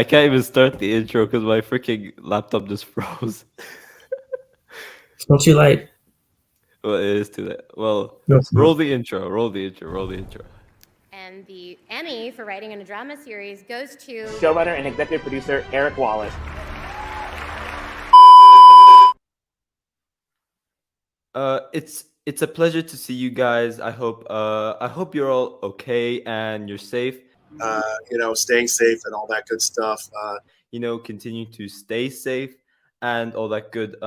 I can't even start the intro because my freaking laptop just froze. It's not too late. Well, it is too late. Well, No, it's roll not. the intro. Roll the intro. And the Emmy for writing in a drama series goes to showrunner and executive producer Eric Wallace. It's a pleasure to see you guys. I hope you're all okay and you're safe. Staying safe and all that good stuff. Continue to stay safe and all that good.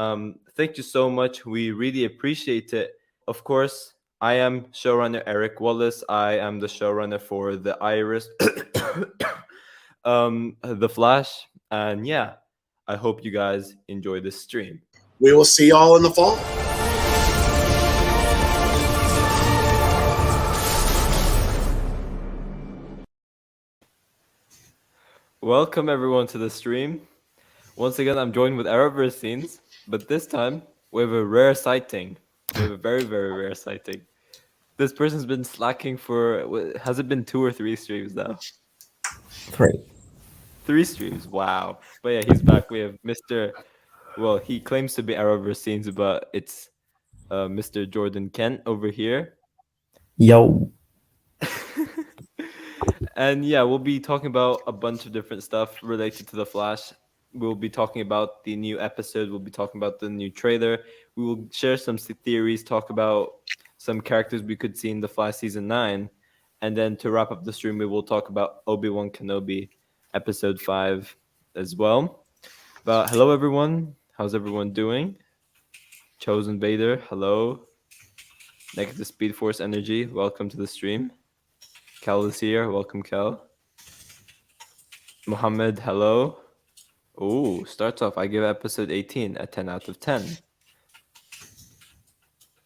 Thank you so much. We really appreciate it. Of course, I am showrunner Eric Wallace. I am the showrunner for The Iris, The Flash, and yeah, I hope you guys enjoy this stream. We will see y'all in the fall. Welcome everyone to the stream. Once again, I'm joined with Arrowverse scenes, but this time we have a rare sighting. We have a very, very rare sighting. This person's been slacking for, has it been 2 or 3 streams now? 3 streams, wow. But yeah, he's back. We have well, he claims to be Arrowverse scenes, but it's Mr. Jordan Kent over here. Yo. And yeah, we'll be talking about a bunch of different stuff related to The Flash. We'll be talking about the new episode. We'll be talking about the new trailer. We will share some theories, talk about some characters we could see in The Flash Season 9. And then to wrap up the stream, we will talk about Obi-Wan Kenobi Episode 5 as well. But hello, everyone. How's everyone doing? Chosen Vader, hello. Negative Speed Force Energy, welcome to the stream. Cal is here. Welcome, Cal. Mohammed, hello. Oh, starts off. I give episode 18 a 10 out of 10.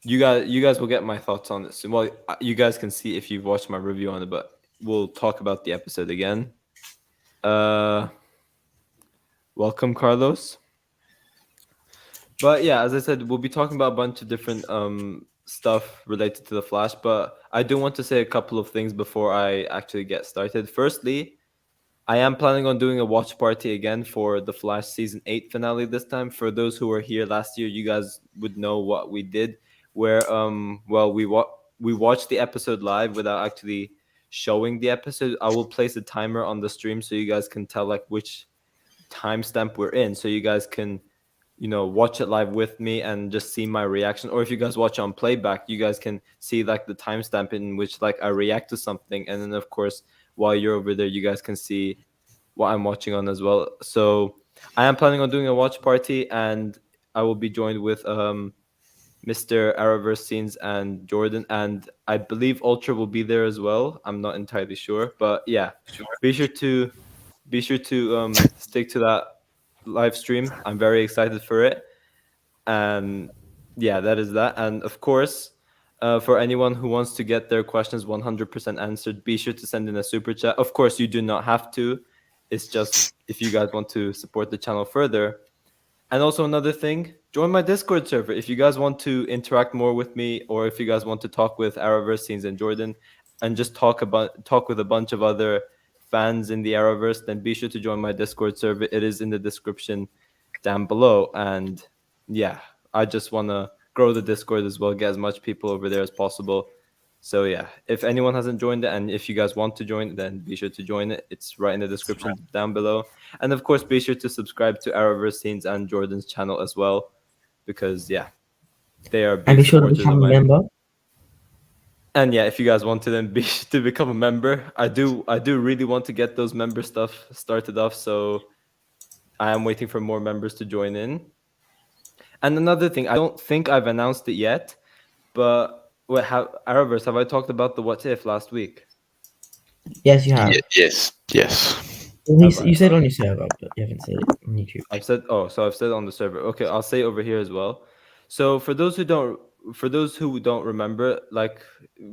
You guys will get my thoughts on this. Well, you guys can see if you've watched my review on it, but we'll talk about the episode again. Welcome, Carlos. But yeah, as I said, we'll be talking about a bunch of different stuff related to The Flash, but I do want to say a couple of things before I actually get started. Firstly, I am planning on doing a watch party again for The Flash Season 8 finale this time. For those who were here last year, you guys would know what we did, where we watched the episode live without actually showing the episode. I will place a timer on the stream so you guys can tell like which timestamp we're in, so you guys can watch it live with me and just see my reaction. Or if you guys watch on playback, you guys can see like the timestamp in which like I react to something. And then of course, while you're over there, you guys can see what I'm watching on as well. So I am planning on doing a watch party, and I will be joined with Mr. Arrowverse Scenes and Jordan, and I believe Ultra will be there as well. I'm not entirely sure, but yeah, be sure to stick to that live stream. I'm very excited for it, and yeah, that is that. And of course, for anyone who wants to get their questions 100% answered, be sure to send in a super chat. Of course, you do not have to. It's just if you guys want to support the channel further. And also another thing, join my Discord server if you guys want to interact more with me, or if you guys want to talk with Arrowverse Scenes and Jordan and just talk with a bunch of other fans in the Arrowverse, then be sure to join my Discord server. It is in the description down below. And yeah, I just want to grow the Discord as well, get as much people over there as possible. So yeah, if anyone hasn't joined it, and if you guys want to join, then be sure to join it. It's right in the description down below. And of course, be sure to subscribe to Arrowverse Scenes and Jordan's channel as well, because yeah, they are big And be sure to supporters become of a mine. member. And yeah, if you guys want to, then be sure to become a member. I do really want to get those member stuff started off, so I am waiting for more members to join in. And another thing, I don't think I've announced it yet, but Arrowverse, have I talked about the what if last week? Yes, you have. Yes. You said on your server, but you haven't said it on YouTube. I've said it on the server. Okay, I'll say it over here as well. So for those who don't remember, like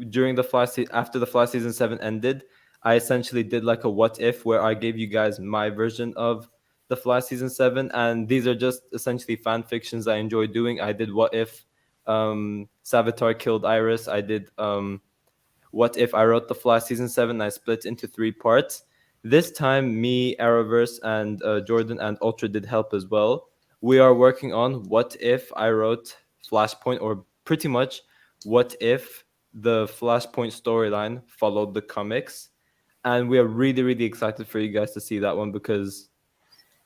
during after the Flash Season 7 ended, I essentially did like a what if where I gave you guys my version of the Flash Season 7, and these are just essentially fan fictions I enjoy doing. I did what if Savitar killed Iris. I did what if I wrote the Flash Season 7 and I split into 3 parts. This time, me, Arrowverse, and Jordan and Ultra did help as well. We are working on what if I wrote Flashpoint, or pretty much what if the Flashpoint storyline followed the comics. And we are really, really excited for you guys to see that one because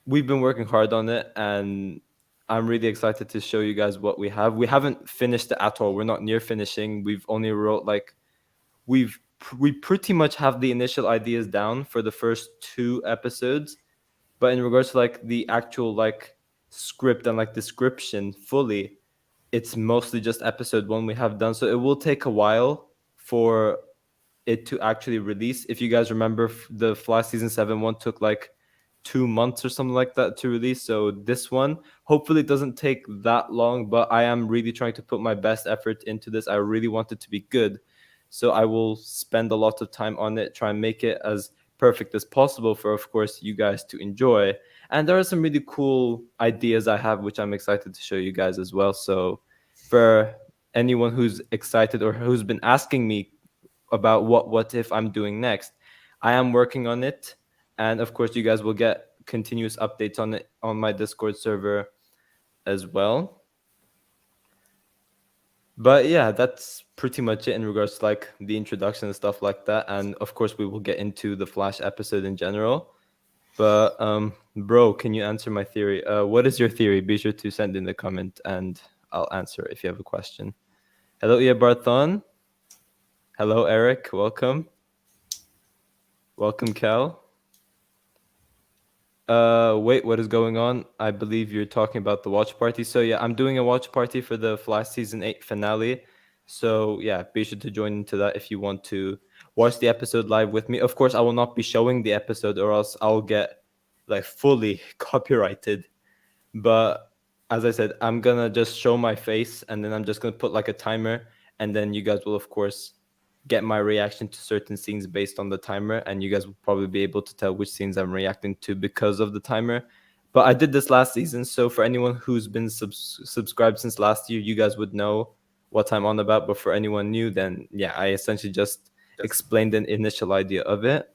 we've been working hard on it, and I'm really excited to show you guys what we have. We haven't finished it at all. We're not near finishing. We've only wrote like we pretty much have the initial ideas down for the first 2 episodes, but in regards to like the actual like script and like description fully, it's mostly just episode 1 we have done. So it will take a while for it to actually release. If you guys remember, the Flash season 7 one took like 2 months or something like that to release. So this one hopefully doesn't take that long, but I am really trying to put my best effort into this. I really want it to be good, so I will spend a lot of time on it, try and make it as perfect as possible for, of course, you guys to enjoy. And there are some really cool ideas I have, which I'm excited to show you guys as well. So for anyone who's excited or who's been asking me about what if I'm doing next, I am working on it. And of course, you guys will get continuous updates on it on my Discord server as well. But yeah, that's pretty much it in regards to like the introduction and stuff like that. And of course, we will get into the Flash episode in general. But bro, can you answer my theory? What is your theory? Be sure to send in the comment and I'll answer if you have a question. Hello, Ia Barthon. Hello, Eric. Welcome. Welcome, Cal. Wait, what is going on? I believe you're talking about the watch party. So yeah, I'm doing a watch party for the Flash season 8 finale. So yeah, be sure to join into that if you want to watch the episode live with me. Of course, I will not be showing the episode or else I'll get like fully copyrighted. But as I said, I'm gonna just show my face and then I'm just gonna put like a timer, and then you guys will of course get my reaction to certain scenes based on the timer, and you guys will probably be able to tell which scenes I'm reacting to because of the timer. But I did this last season, so for anyone who's been subscribed since last year, you guys would know what I'm on about. But for anyone new, then yeah, I essentially just explained an initial idea of it.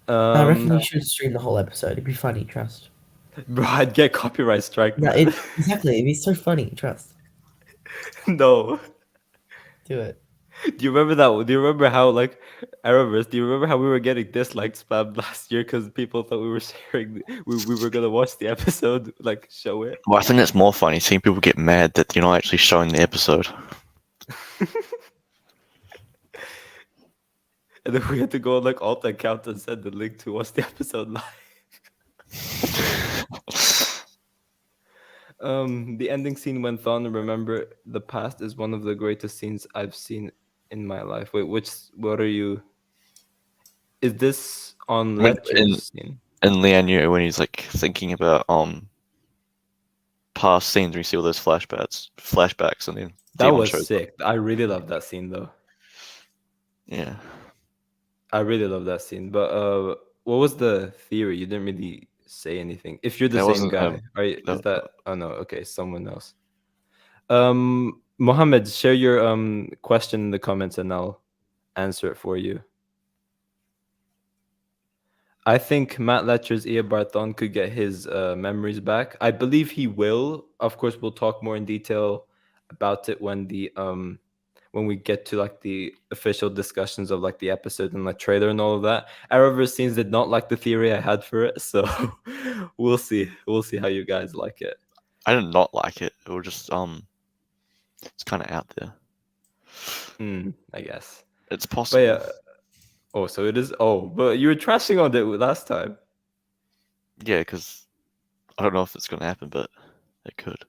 I reckon you should stream the whole episode. It'd be funny, trust. Bro, I'd get copyright strike. No, Man. exactly. It'd be so funny, trust. No. Do it. Do you remember that? Do you remember how, like, Arrowverse, do you remember how we were getting dislikes spammed last year because people thought we were sharing, we were going to watch the episode, like, show it? Well, I think it's more funny seeing people get mad that you're not actually showing the episode. And then we had to go on, like, alt account and send the link to watch the episode live. The ending scene when thawne remember the past is one of the greatest scenes I've seen in my life. Wait, what are you? Is this on Ledger's scene? In Lianyu, when he's like thinking about past scenes, we see all those flashbacks, and then that was sick. I really love that scene though. Yeah, I really love that scene. But what was the theory? You didn't really say anything. If you're the same guy, is that? Oh no, okay, someone else. Mohammed, share your question in the comments and I'll answer it for you. I think Matt Letcher's Ia Barthon could get his memories back. I believe he will. Of course, we'll talk more in detail about it when we get to like the official discussions of like the episode and the trailer and all of that. Arrowverse scenes did not like the theory I had for it, so we'll see. We'll see how you guys like it. I did not like it. It was just it's kind of out there. I guess it's possible. But yeah. Oh, so it is. Oh, but you were trashing on it last time. Yeah, because I don't know if it's going to happen, but it could.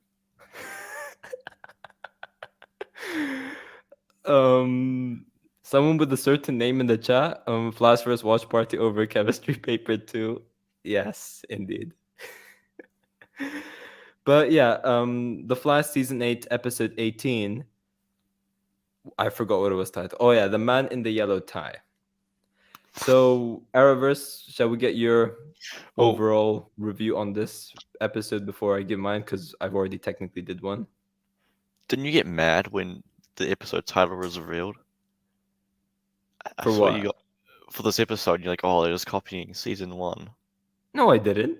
Someone with a certain name in the chat. Flashverse watch party over chemistry paper 2. Yes, indeed. But yeah, the Flash season 8 episode 18. I forgot what it was titled. Oh yeah, the man in the yellow tie. So, Arrowverse, shall we get your overall review on this episode before I give mine? Because I've already technically did one. Didn't you get mad when the episode title was revealed? For what? for this episode, you're like, oh, they're just copying season 1. No, I didn't.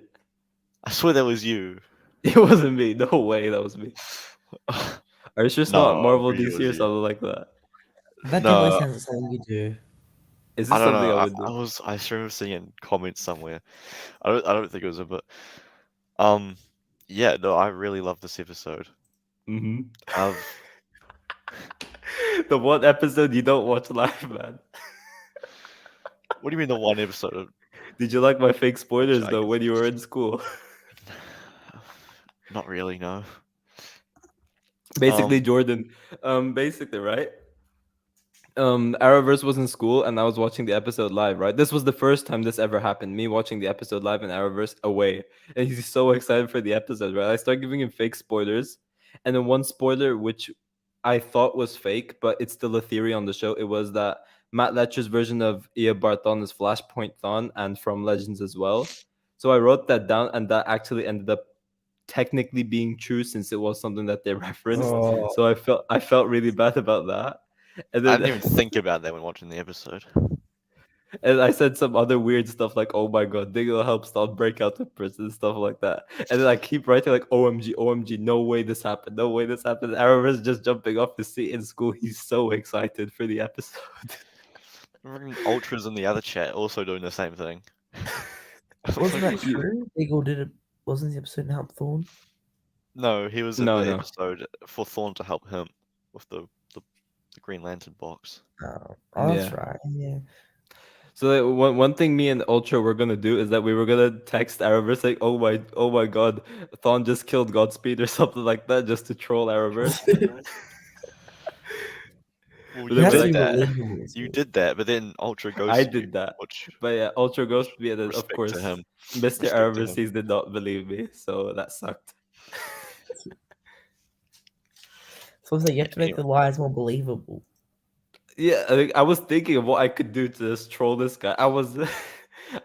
I swear that was you. It wasn't me. No way, that was me. Are you sure it's not No, Marvel, I'm pretty DC, sure it or was you. something like that? That No. definitely sounds like something you do. Is I this don't something know. I would do? I remember seeing it in comments somewhere. I don't think it was it, but yeah, no, I really love this episode. Mm-hmm. I've The one episode you don't watch live, man. What do you mean the one episode? Did you like my fake spoilers I though guess- when you were in school? Not really, no. Basically, Jordan. Basically, right? Arrowverse was in school and I was watching the episode live, right? This was the first time this ever happened. Me watching the episode live and Arrowverse away. And he's so excited for the episode, right? I started giving him fake spoilers. And then one spoiler, which I thought was fake, but it's still a theory on the show. It was that Matt Letcher's version of Eobard Thawne is Flashpoint Thawne and from Legends as well. So I wrote that down and that actually ended up technically being true since it was something that they referenced. Oh. So I felt really bad about that. And I then didn't even think about that when watching the episode. and I said some other weird stuff like, "Oh my god, Diggle helps Thawne break out of prison," stuff like that. And then I keep writing like, "OMG, OMG, no way this happened, no way this happened." Arrowverse just jumping off his seat in school. He's so excited for the episode. Ultras in the other chat also doing the same thing. Wasn't that true? Diggle did it. Wasn't the episode to help Thawne? No, he was in No, the no. episode for Thawne to help him with the Green Lantern box. Oh, that's Yeah. right. Yeah. So like, one thing me and Ultra were gonna do is that we were gonna text Arrowverse like, oh my god, Thawne just killed Godspeed or something like that just to troll Arrowverse. Well, But you, they were That's like, unbelievable. you did that, but then Ultra goes. I did that. Which But yeah, Ultra ghosted me, and then of Respect to course, him. Mr. Respect to Arrowverse him. did not believe me, so that sucked. So it's like you have to make the lies more believable. Yeah, I was thinking of what I could do to just troll this guy. I was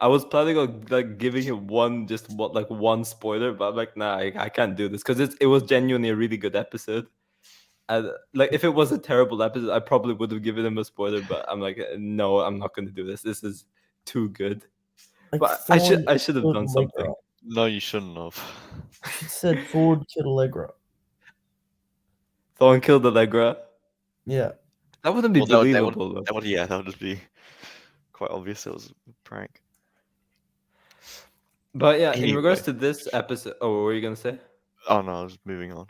I was planning on like giving him one spoiler, but I'm like, nah, I can't do this because it was genuinely a really good episode. And like if it was a terrible episode, I probably would have given him a spoiler, but I'm like, no, I'm not gonna do this. This is too good. Like But I should Thawne have killed done Allegra. something. No, you shouldn't have. She said Thawne killed Allegra. Thawne killed Allegra. Yeah. That wouldn't be Well, that would- believable though. That would just be quite obvious. It was a prank. But yeah, in Anyway. regards to this episode, oh, what were you gonna say? Oh no, I was moving on.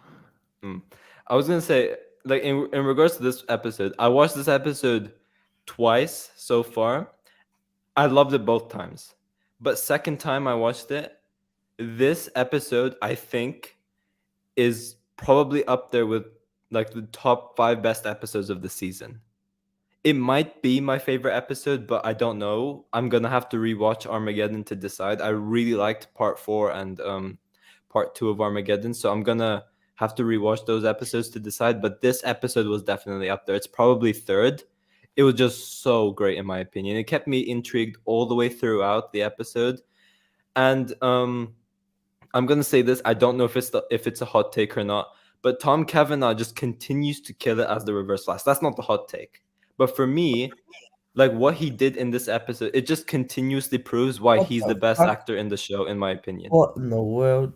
I was gonna say, like in regards to this episode, I watched this episode twice so far. I loved it both times, but second time I watched it, this episode I think is probably up there with like the top 5 best episodes of the season. It might be my favorite episode, but I don't know. I'm gonna have to rewatch Armageddon to decide. I really liked part 4 and part 2 of Armageddon, so I'm gonna have to rewatch those episodes to decide. But this episode was definitely up there. It's probably third. It was just so great in my opinion. It kept me intrigued all the way throughout the episode. And I'm gonna say this. I don't know if it's a hot take or not, but Tom Cavanaugh just continues to kill it as the Reverse Flash. That's not the hot take. But for me, like what he did in this episode, it just continuously proves why What he's the the best fuck? actor in the show, in my opinion. What in the world?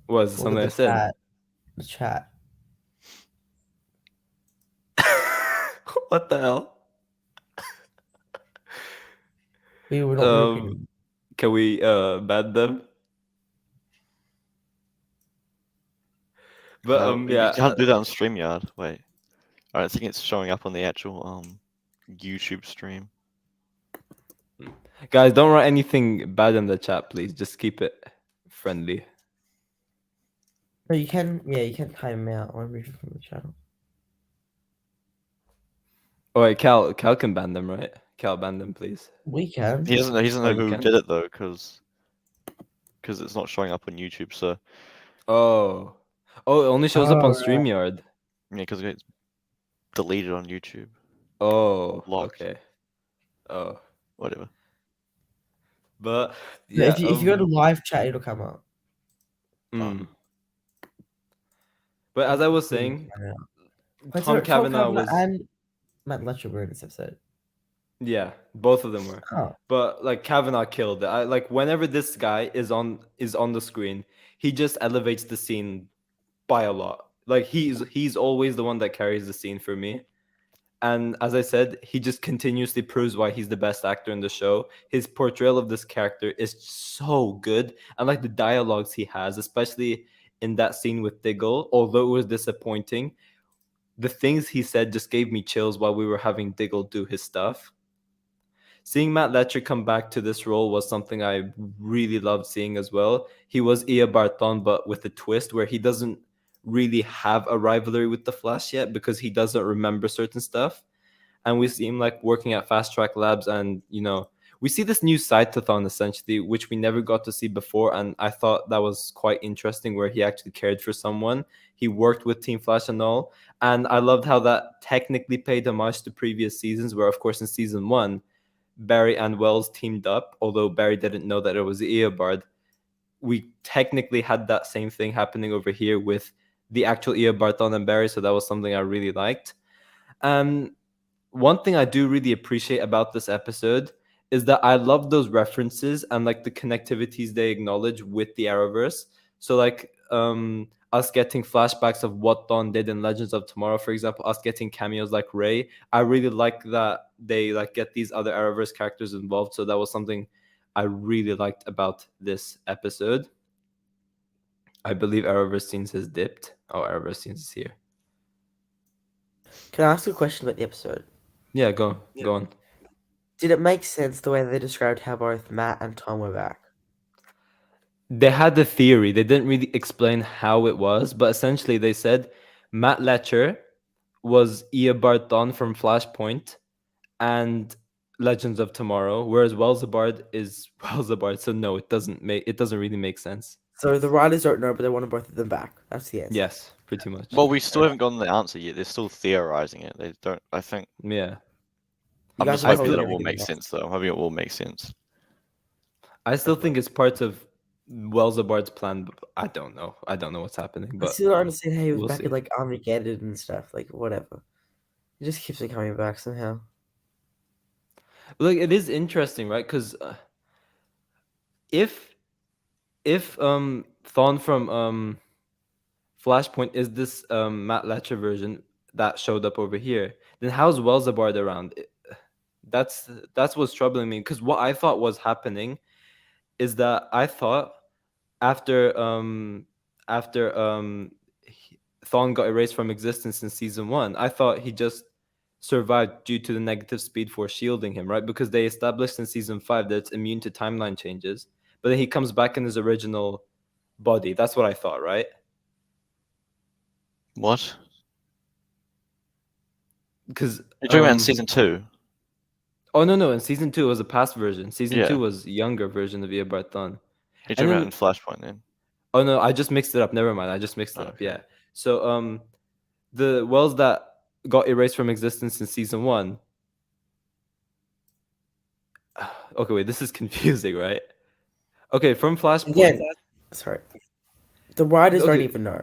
Was Look something I at said? the chat. What the hell? We were not moving. Can we ban them? But yeah, you can't do that on StreamYard. Wait, I don't think it's showing up on the actual YouTube stream. guys, don't write anything bad in the chat, please. Just keep it friendly. No, you can. Yeah, you can time out or remove it from the channel. All right, Cal can ban them, right? Cal, ban them, please. We can. He doesn't know Oh, you who can? did it though, because it's not showing up on YouTube. So Oh, it only shows up on Alright. StreamYard. yeah, because it's deleted on YouTube. Oh, Locked. okay. Oh, Whatever. but Yeah, yeah. if you go to live chat, it'll come up. But as I was saying, But Tom Tom Cavanaugh was. and Matt Letcher were in this episode. Yeah, both of them were. Oh, But like Kavanaugh killed it. I like whenever this guy is on the screen, he just elevates the scene by a lot. Like he's always the one that carries the scene for me. And as I said, he just continuously proves why he's the best actor in the show. His portrayal of this character is so good. And like the dialogues he has, especially in that scene with Diggle, although it was disappointing, the things he said just gave me chills while we were having Diggle do his stuff. Seeing Matt Letcher come back to this role was something I really loved seeing as well. He was Eobard Thawne, but with a twist where he doesn't really have a rivalry with the Flash yet because he doesn't remember certain stuff. And we see him like working at Fast Track Labs, and we see this new side to Thawne essentially, which we never got to see before. And I thought that was quite interesting, where he actually cared for someone. He worked with Team Flash and all, and I loved how that technically paid homage to previous seasons, where of course in season 1 Barry and Wells teamed up, although Barry didn't know that it was Eobard. We technically had that same thing happening over here with the actual Eobard Thawne and Barry, so that was something I really liked. One thing I do really appreciate about this episode is that I love those references and like the connectivities they acknowledge with the Arrowverse. So like us getting flashbacks of what Thawne did in Legends of Tomorrow, for example, us getting cameos like Ray. I really like that they like get these other Arrowverse characters involved. So that was something I really liked about this episode. I believe Arrowverse Scenes has dipped. Oh, Arrowverse Scenes is here. can I ask a question about the episode? Yeah, go on. Did it make sense the way they described how both Matt and Tom were back? They had the theory. They didn't really explain how it was, but essentially they said Matt Letcher was Eobard Thawne from Flashpoint and Legends of Tomorrow, whereas Wellsabard is Wellsabard. So no, it doesn't really make sense. So the writers don't know, but they wanted both of them back. That's the answer. Yes, pretty much. Well, we still haven't gotten the answer yet. They're still theorizing it. They don't. I think. Yeah. You I'm guys just are hoping that probably it will gonna make get sense, though. I'm hoping it will make sense. I still think it's part of Wellsabard's plan, but I don't know. I don't know what's happening, I but still don't understand how he was we'll back see. at like Armageddon and stuff. Like whatever. He just keeps coming back somehow. like it is interesting, right? Because if Thawne from Flashpoint is this Matt Letcher version that showed up over here, then how's Wellsabard around? That's what's troubling me, because what I thought was happening is that I thought after Thawne got erased from existence in season 1, I thought he just survived due to the negative speed force shielding him, right? Because they established in season 5 that it's immune to timeline changes, but then he comes back in his original body. That's what I thought, right? What? Because You're talking about in season 2? oh no, in season 2 it was a past version. Season Yeah. 2 was a younger version of Eobard Thawne. You're talking then- about in Flashpoint then? Oh no, I just mixed it up. Never mind. I just mixed it up. Okay. Yeah. So the Wells that got erased from existence in season 1. Okay, wait, this is confusing, right? Okay, from Flashpoint. Again, sorry. The writers don't Okay. even know.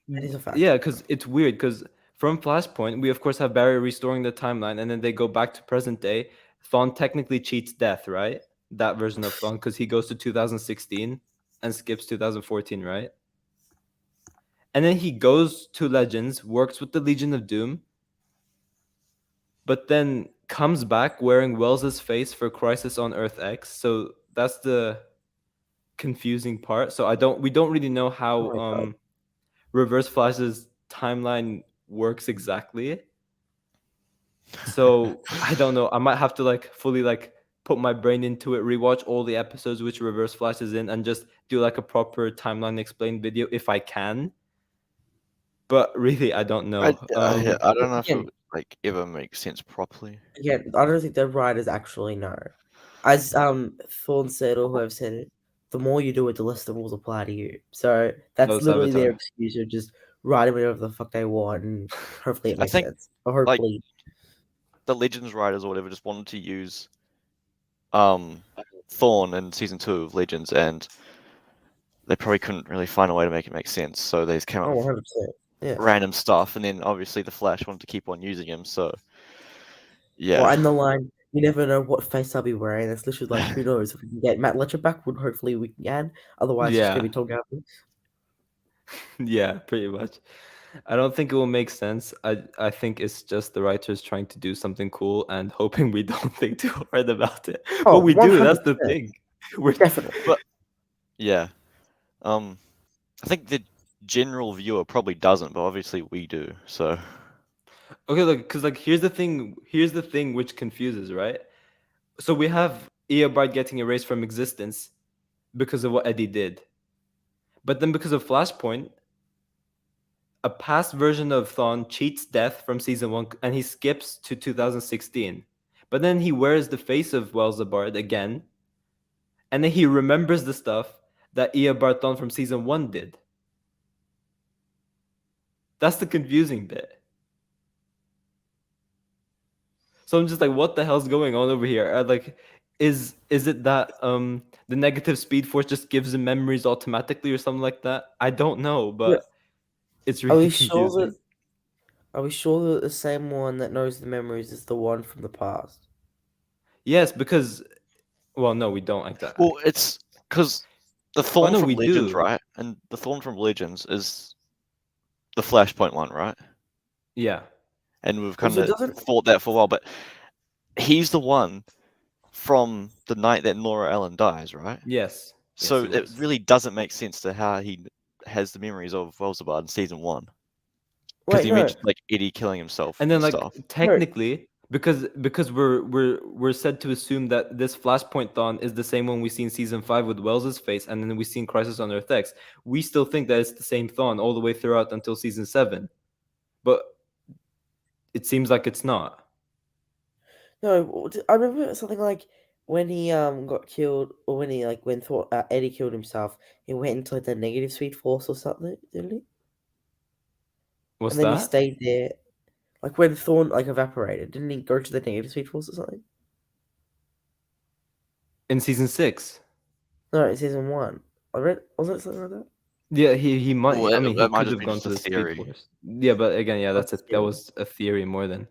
That is a fact. Yeah, because it's weird, because from Flashpoint, we of course have Barry restoring the timeline, and then they go back to present day. Thawne technically cheats death, right? That version of Thawne, because he goes to 2016 and skips 2014, right? And then he goes to Legends, works with the Legion of Doom, but then comes back wearing Wells's face for Crisis on Earth X. So that's the confusing part. So we don't really know how Oh my God. Reverse Flash's timeline works exactly. So I don't know. I might have to like fully like put my brain into it, rewatch all the episodes which Reverse Flash is in, and just do like a proper timeline explained video if I can. But really, I don't know. I don't know if it again- would, like ever makes sense properly. Again, I don't think the writers actually know. As Thorne said, or whoever said it, the more you do it, the less the rules apply to you. So that's No, literally their Saboteur. excuse of just writing whatever the fuck they want, and hopefully it I makes think, sense. Or like, hopefully, The Legends writers or whatever just wanted to use Thawne in season 2 of Legends, and they probably couldn't really find a way to make it make sense, so they just came up oh, with 100%. Yeah. random stuff, and then obviously the Flash wanted to keep on using him, so yeah. Or and the line, You never know what face I'll be wearing. It's literally like, who knows? If we can get Matt Letcher back, hopefully we can. Otherwise, it's gonna Yeah. be Tom Gavin. Yeah, pretty much. I don't think it will make sense. I think it's just the writers trying to do something cool and hoping we don't think too hard about it. Oh, But we do. That's the 100%. thing. We're Definitely. Yeah. I think the general viewer probably doesn't, but obviously we do. So okay. Look, because like here's the thing. Here's the thing which confuses, right? So we have Eobard getting erased from existence because of what Eddie did, but then because of Flashpoint, a past version of Thawne cheats death from season 1 and he skips to 2016. But then he wears the face of Welzabard again. And then he remembers the stuff that Eobard Thawne from season 1 did. That's the confusing bit. So I'm just like, what the hell's going on over here? Like, is it that the negative speed force just gives him memories automatically or something like that? I don't know, but it's Are really we sure confusing. that? Are we sure that the same one that knows the memories is the one from the past? Yes, because well, no, we don't like that. well, it's because the Thorn no, from we Legends, do. right? And the Thorn from Legends is the Flashpoint one, right? Yeah. And we've Also, kind of doesn't thought that for a while, but he's the one from the night that Laura Ellen dies, right? Yes. So Yes, he it was. really doesn't make sense to how he has the memories of Welzabard in season 1. Because wait he no mentioned like Eddie killing himself And then like stuff. technically, because we're said to assume that this Flashpoint Thawne is the same one we see in season 5 with Wells's face, and then we see in Crisis on Earth X. We still think that it's the same Thawne all the way throughout until season 7, but it seems like it's not. No, I remember something like when he got killed, or when he like when Eddie killed himself, he went into like the negative speed force or something, didn't he? What's And then he that? stayed there, like when Thorn like evaporated, didn't he go to the negative speed force or something? In season 6? No, in season 1. I read, wasn't it something like that? Yeah, he might. Well, I mean, he that might could just have be gone just to a the Speed theory. Force. Yeah, but again, yeah, That's that theory. was a theory more than.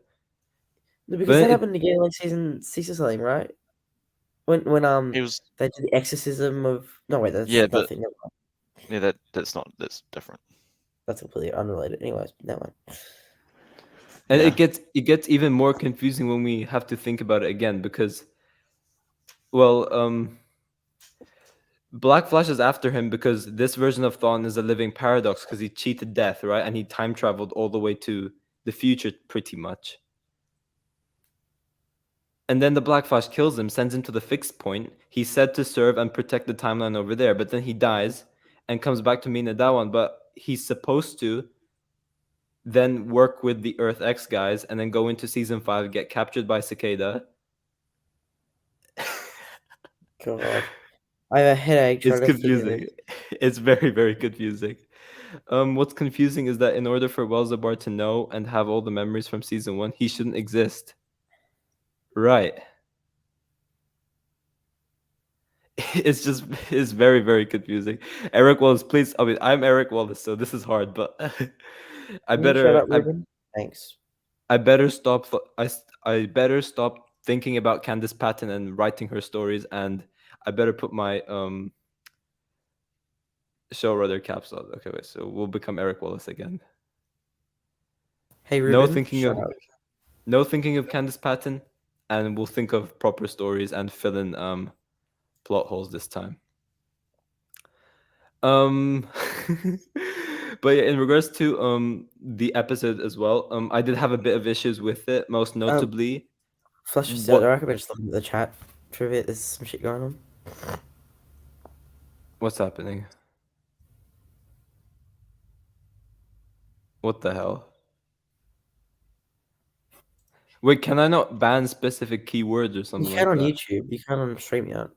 No, because But that it, happened again like season 6 or something, right? When He was they did the exorcism of wait, that's Yeah, but- nothing. Never mind. yeah, that's different. That's completely unrelated. Anyways, never mind. and Yeah. it gets even more confusing when we have to think about it again because, well, Black Flash is after him because this version of Thawne is a living paradox because he cheated death, right? And he time traveled all the way to the future pretty much. And then the Black Flash kills him, sends him to the fixed point. He's said to serve and protect the timeline over there, but then he dies and comes back to Mina Dawan, but he's supposed to then work with the Earth X guys and then go into season 5, get captured by Cicada. God, I have a headache It's trying to figure confusing. this. It's very, very confusing. What's confusing is that in order for Welzabar to know and have all the memories from season 1, he shouldn't exist. Right. It's very, very confusing. Eric Wallace, please. I mean, I'm Eric Wallace, so this is hard, but I Can you shut up, better Ruben? Thanks. I better stop. I better stop thinking about Candace Patton and writing her stories, and I better put my showrunner caps on. Okay, wait. So we'll become Eric Wallace again. Hey, Ruben. No thinking shut of up. no thinking of Candace Patton, and we'll think of proper stories and fill in plot holes this time. But yeah, in regards to the episode as well, I did have a bit of issues with it, most notably. Flash just What- I recommend just looking at the chat. Trivia, there's some shit going on. What's happening? What the hell? Wait, can I not ban specific keywords or something You can like on that? YouTube. You can on StreamYard.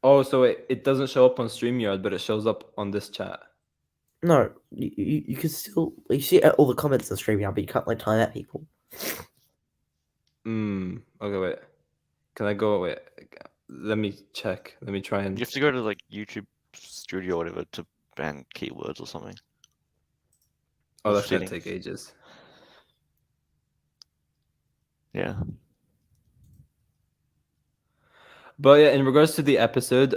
Oh, so it doesn't show up on StreamYard, but it shows up on this chat. No, you can still you see all the comments on StreamYard, but you can't like time at people. Okay, wait. Can I go? Wait. Let me check. Let me try and. You have to go to like YouTube Studio or whatever to ban keywords or something. Oh, Or that's gonna settings. take ages. Yeah. But yeah, in regards to the episode,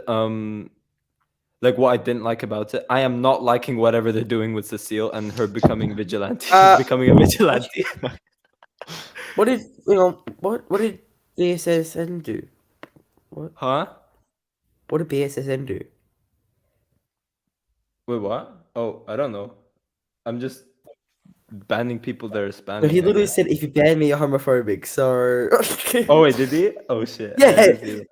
like what I didn't like about it, I am not liking whatever they're doing with Cecile and her becoming vigilante, becoming a vigilante. What did what did BSSN do? Huh? What did BSSN do? Wait, what? Oh, I don't know. I'm just banning people that are spamming. No, he I literally guess. said, "If you ban me, you're homophobic." So. Oh wait, did he? Oh shit. I Yeah. didn't see that.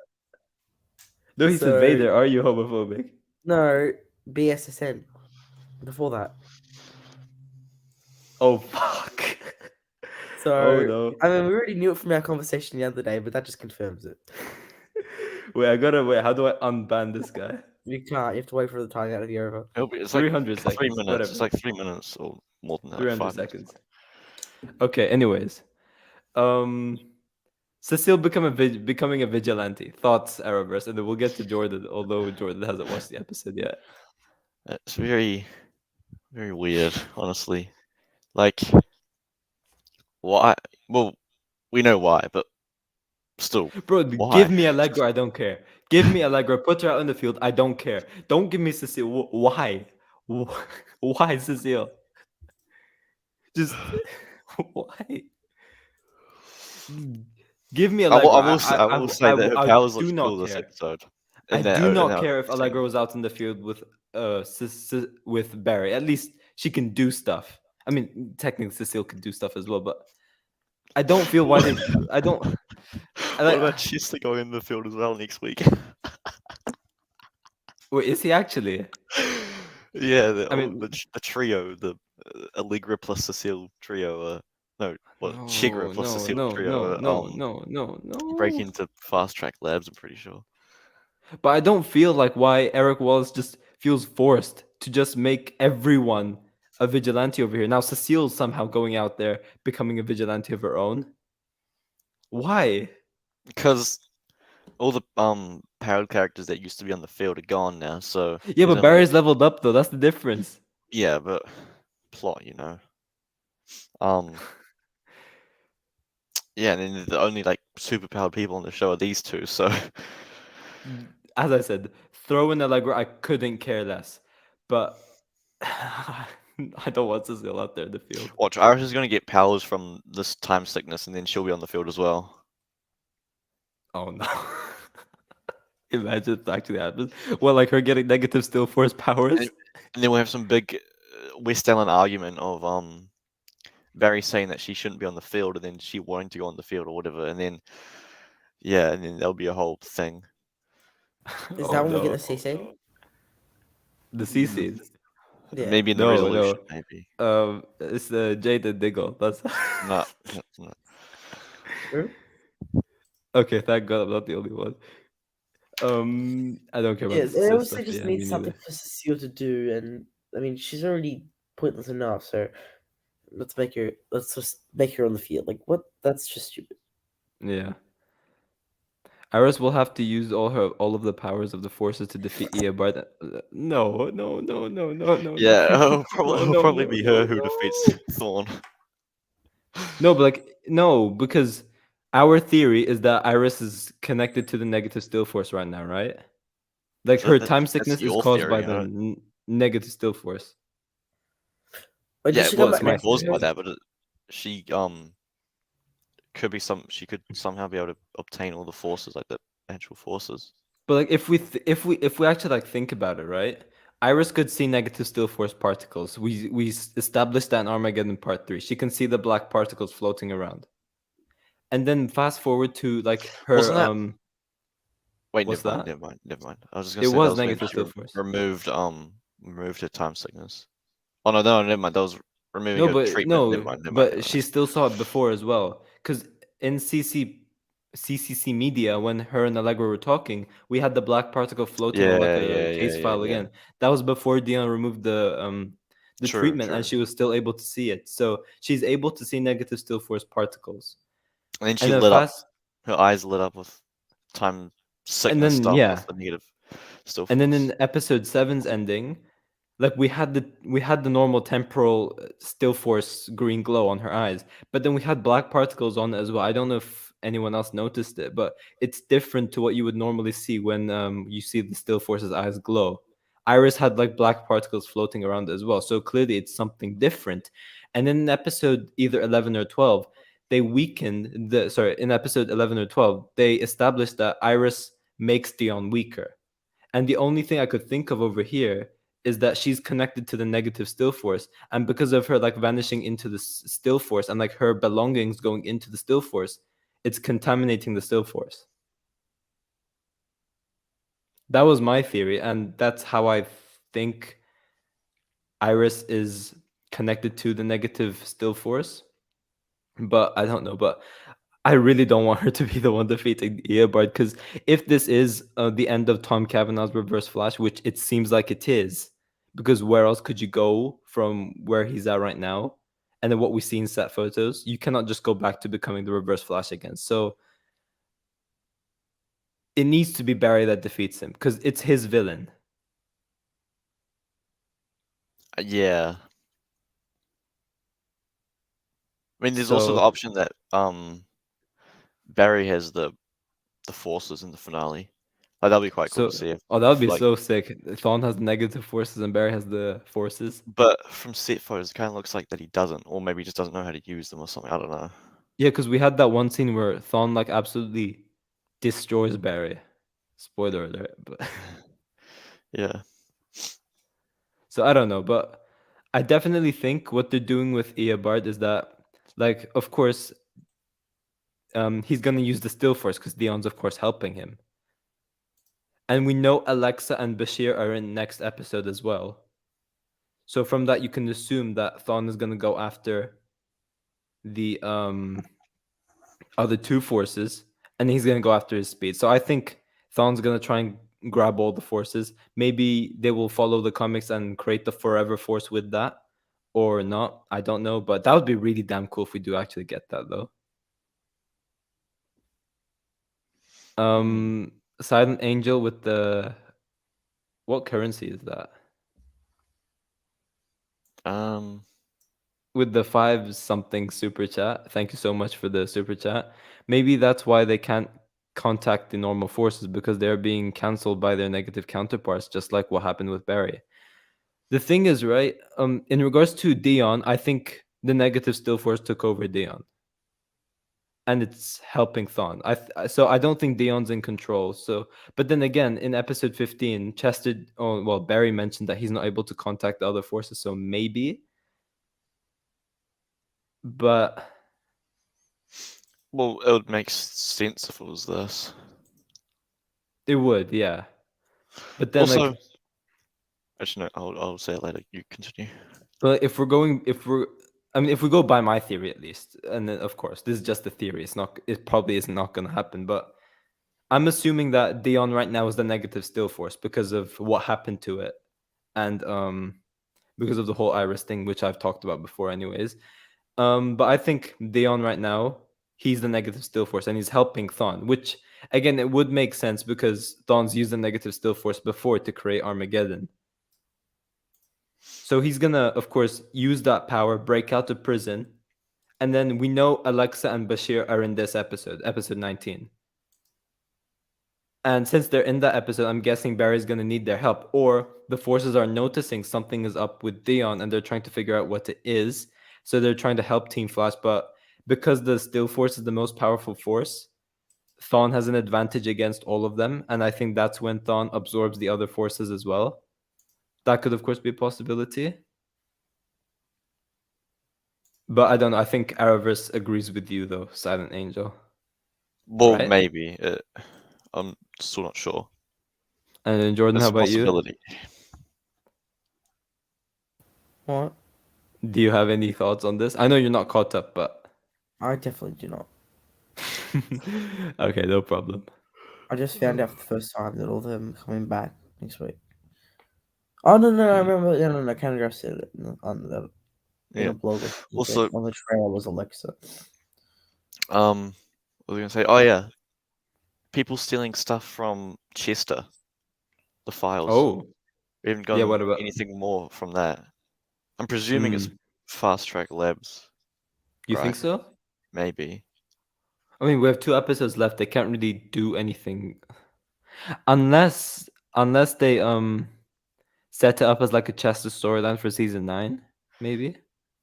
No, he said So- Vader. Are you homophobic? No, BSSN. Before that. Oh fuck. So Oh no. I mean, we already knew it from our conversation the other day, but that just confirms it. Wait, I gotta wait. How do I unban this guy? You can't. You have to wait for the timeout to be over. It's like 300 3 seconds. minutes. Whatever. It's like 3 minutes or more than that. 300 5 minutes. seconds. Okay. Anyways, Cecile becoming a vigilante. Thoughts, Arrowverse, and then we'll get to Jordan. Although Jordan hasn't watched the episode yet. It's very, very weird, honestly. Like, why? Well, we know why, but still, Bro, why? give me Allegra. I don't care. Give me Allegra. Put her out in the field. I don't care. Don't give me Cecile. Why? Why Cecile? Just why? Give me I Allegra. will say that her powers do look not cool this care. episode. I In that- do in not that care if scene. Allegra was out in the field with with Barry. At least she can do stuff. I mean, technically Cecile could do stuff as well, but I don't feel why they. I don't. What about Chista going in the field as well next week? Wait, is he actually? Yeah, I mean- the trio, the Allegra plus Cecile trio. Chigra plus Cecile trio. No. Break into fast track labs. I'm pretty sure. But I don't feel like why Eric Wallace just feels forced to just make everyone a vigilante over here. Now Cecile's somehow going out there becoming a vigilante of her own. Why? Because all the powered characters that used to be on the field are gone now. So Yeah, there's but only- Barry's leveled up though. That's the difference. Yeah, but plot, you know. Yeah, and then the only like superpowered people on the show are these two. So As I said, throw in Allegra, I couldn't care less. But I don't want Cecile out there in the field. watch, Iris is gonna get powers from this time sickness, and then she'll be on the field as well. Oh no. Imagine if that actually happens. Well, like her getting negative still force powers. And then we'll have some big West Ellen argument of Barry saying that she shouldn't be on the field, and then she wanting to go on the field or whatever, and then and then there'll be a whole thing. Is Oh, that when we no. get the CC? The CCs. Yeah. Maybe in the No, resolution, maybe. It's Jade and Diggle. That's No. okay. Thank God I'm not the only one. I don't care about Yeah, the they Cecile obviously stuff. just Yeah, need me something neither. for Cecile to do, and I mean, she's already pointless enough. So let's just make her on the field. Like, what? That's just stupid. Yeah. Iris will have to use all of the powers of the forces to defeat Eobard. No. Yeah, no. it'll probably be her who defeats Thawne. No, but no, because our theory is that Iris is connected to the negative still force right now, right? Like her time sickness is your caused by theory, the negative still force. But Yeah, did she well, come it's back my next caused by episode? that, but she could somehow be able to obtain all the forces, like the actual forces. But like if we actually like think about it, right? Iris could see negative still force particles. We established that in Armageddon Part 3. She can see the black particles floating around. And then fast forward to like her Wasn't that- Wait, what's never that? mind. I was just gonna It say was that when negative she still force. removed her time sickness. Oh no, never mind. That was removing No, her but treatment. no, Never mind. but she still saw it before as well. Because in CCC media, when her and Allegra were talking, we had the black particle floating on like a case file again. That was before Dion removed the True, treatment, and true. she was still able to see it. So she's able to see negative still force particles. And then she And then lit up. fast, Her eyes lit up with time sickness then, stuff. yeah. With the negative still. and then force. in episode 7's ending, like we had the normal temporal still force green glow on her eyes, but then we had black particles on it as well. I don't know if anyone else noticed it, but it's different to what you would normally see when you see the still force's eyes glow. Iris had like black particles floating around as well, so clearly it's something different. And in episode either 11 or 12, they weakened the in episode 11 or 12, they established that Iris makes Dion weaker. And the only thing I could think of over here is that she's connected to the negative still force, and because of her like vanishing into the still force and like her belongings going into the still force, it's contaminating the still force. That was my theory, and that's how I think Iris is connected to the negative still force. But I don't know. But I really don't want her to be the one defeating Eobard, because if this is the end of Tom Cavanaugh's Reverse Flash, which it seems like it is, because where else could you go from where he's at right now? And then what we see in set photos, you cannot just go back to becoming the Reverse Flash again. So it needs to be Barry that defeats him, because it's his villain. Yeah. I mean, there's also the So option that Barry has the forces in the finale. Like, that'll be quite cool to see. If, that would be like, so sick. Thawne has the negative forces and Barry has the forces. But from set photos, it kind of looks like that he doesn't, or maybe he just doesn't know how to use them or something. I don't know. Yeah, because we had that one scene where Thawne like absolutely destroys Barry. Spoiler alert, but Yeah. so I don't know, but I definitely think what they're doing with Eobard is that, like, of course, he's gonna use the still force because Dion's of course helping him, and we know Alexa and Bashir are in next episode as well. So from that, you can assume that Thawne is gonna go after the other two forces, and he's gonna go after his speed. So I think Thawne's gonna try and grab all the forces. Maybe they will follow the comics and create the Forever Force with that, or not. I don't know, but that would be really damn cool if we do actually get that, though. Silent Angel with the what currency is that? With the 5 something super chat. Thank you so much for the super chat. Maybe that's why they can't contact the normal forces, because they're being cancelled by their negative counterparts, just like what happened with Barry. The thing is, right, in regards to Dion, I think the negative still force took over Dion, and it's helping Thawne. So I don't think Dion's in control. So, but then again, in episode 15, Barry mentioned that he's not able to contact the other forces, so maybe. But well, it would make sense if it was this. It would, yeah. But then, also, like, actually, no, I'll say it later. You continue. but if we go by my theory at least, and then of course this is just a theory. It probably is not going to happen. But I'm assuming that Dion right now is the negative still force because of what happened to it, and because of the whole Iris thing, which I've talked about before, anyways. But I think Dion right now, he's the negative still force, and he's helping Thawne, which again it would make sense because Thawne's used the negative still force before to create Armageddon. So he's gonna, of course, use that power, break out of prison, and then we know Alexa and Bashir are in this episode 19. And since they're in that episode, I'm guessing Barry's gonna need their help, or the forces are noticing something is up with Dion, and they're trying to figure out what it is. So they're trying to help Team Flash, but because the Still Force is the most powerful force, Thawne has an advantage against all of them, and I think that's when Thawne absorbs the other forces as well. That could, of course, be a possibility. But I don't know. I think Arrowverse agrees with you, though, Silent Angel. Well, right? maybe. I'm still not sure. And then Jordan, It's how a about possibility. What? you? Do you have any thoughts on this? I know you're not caught up, but I definitely do not. okay, no problem. I just found out for the first time that all of them are coming back next week. Oh no! I remember. No. Canada said it on the in Yeah. a blog. Also, on the trailer was Alexa. what was I gonna say? Oh yeah, people stealing stuff from Chester, the files. Oh, We haven't yeah. gotten What about anything more from that. I'm presuming it's Fast Track Labs. You right? think so? Maybe. I mean, we have 2 episodes left. They can't really do anything unless they set it up as like a Chester storyline for season 9, maybe.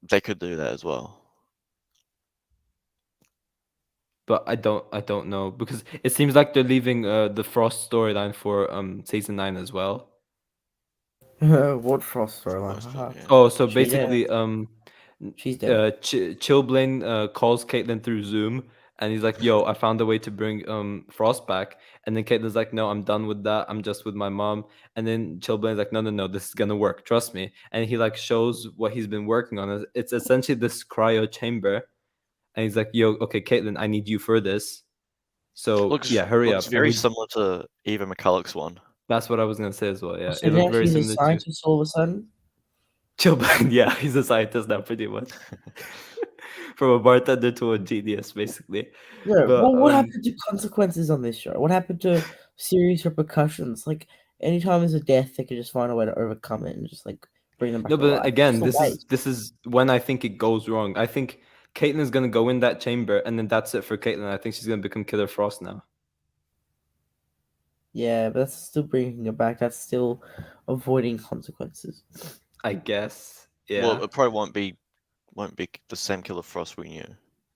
They could do that as well. But I don't know because it seems like they're leaving the Frost storyline for season 9 as well. What Frost storyline? Most Haha. of it, yeah. Oh, so She's basically She's dead. Chillblaine calls Caitlyn through Zoom and he's like, "Yo, I found a way to bring Frost back." And then Caitlyn's like, "No, I'm done with that. I'm just with my mom." And then Chillblaine's like, "No, this is gonna work. Trust me." And he like shows what he's been working on. It's essentially this cryo chamber. And he's like, "Yo, okay, Caitlyn, I need you for this. So Looks yeah, hurry looks up." very similar to Eva McCulloch's one. That's what I was gonna say as well. Yeah, So it now looked very she's a similar to scientist all of a sudden. Chillblaine. Yeah, he's a scientist now, pretty much. From a bartender to a genius, basically. Yeah. But Well, what happened to consequences on this show? What happened to serious repercussions? Like anytime there's a death, they could just find a way to overcome it and just like bring them back no, to but life. again, It's just a waste. this is when I think it goes wrong. I think Caitlyn's gonna go in that chamber, and then that's it for Caitlyn. I think she's gonna become Killer Frost now. Yeah, but that's still bringing it back. That's still avoiding consequences. I guess. Yeah. Well, it probably won't be the same Killer Frost we knew.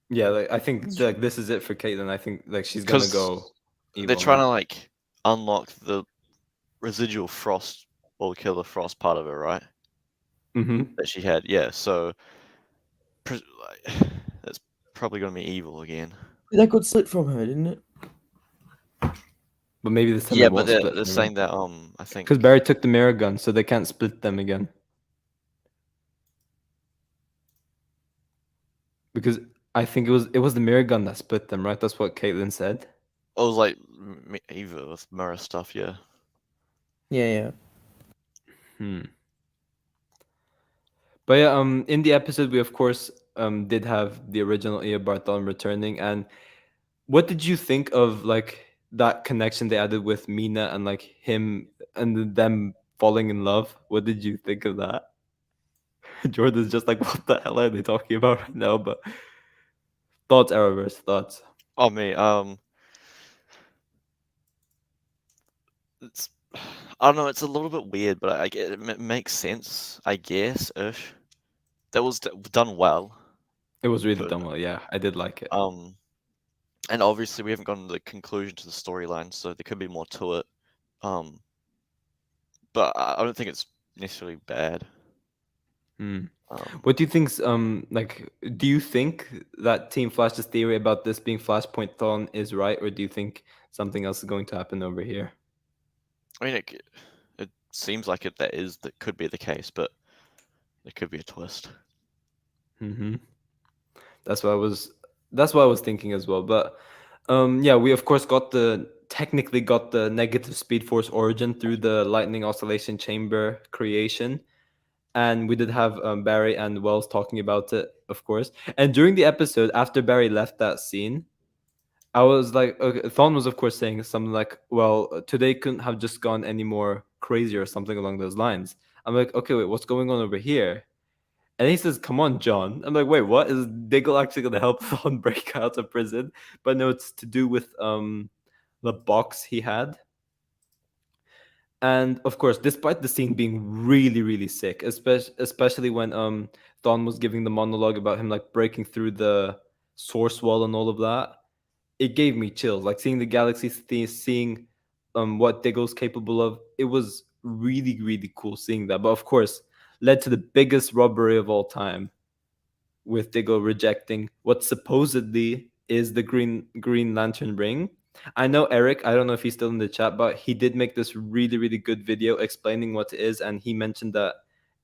Yeah, like I think like this is it for Caitlyn. I think like she's gonna 'Cause go evil They're trying now. to like unlock the residual Frost or Killer Frost part of it, right? Mm-hmm. That she had, yeah. So that's probably gonna be evil again. That got slit from her, didn't it? But maybe this time Yeah, it but won't they're split. saying that I think Because Barry took the mirror gun, so they can't split them again. Because I think it was the mirror gun that split them, right? That's what Caitlyn said. it was like Eva with mirror stuff, yeah. Yeah. But yeah, in the episode we of course did have the original Eobard Thawne returning, and what did you think of like that connection they added with Mina and like him and them falling in love? What did you think of that? Jordan's just like, what the hell are they talking about right now? But thoughts, Arrowverse, thoughts. Oh me, it's I don't know, it's a little bit weird, but I get it makes sense, I guess, ish. That was done well. It was really Good. done well, yeah. I did like it. And obviously we haven't gotten the conclusion to the storyline, so there could be more to it. But I don't think it's necessarily bad. What do you think's like? Do you think that Team Flash's theory about this being Flashpoint Thawne is right, or do you think something else is going to happen over here? I mean, it seems like that could be the case, but it could be a twist. That's what I was thinking as well. But yeah, we of course technically got the negative Speed Force origin through the Lightning Oscillation Chamber creation. And we did have Barry and Wells talking about it, of course. And during the episode, after Barry left that scene, I was like, okay, Thawne was, of course, saying something like, well, today couldn't have just gone any more crazy or something along those lines. I'm like, okay, wait, what's going on over here? And he says, come on, John. I'm like, wait, what? Is Diggle actually going to help Thawne break out of prison? But no, it's to do with the box he had. And of course, despite the scene being really, really sick, especially when Thawne was giving the monologue about him like breaking through the source wall and all of that, it gave me chills. Like seeing the galaxy, seeing what Diggle's capable of. It was really, really cool seeing that. But of course, led to the biggest robbery of all time, with Diggle rejecting what supposedly is the Green Lantern ring. I know Eric, I don't know if he's still in the chat, but he did make this really, really good video explaining what it is, and he mentioned that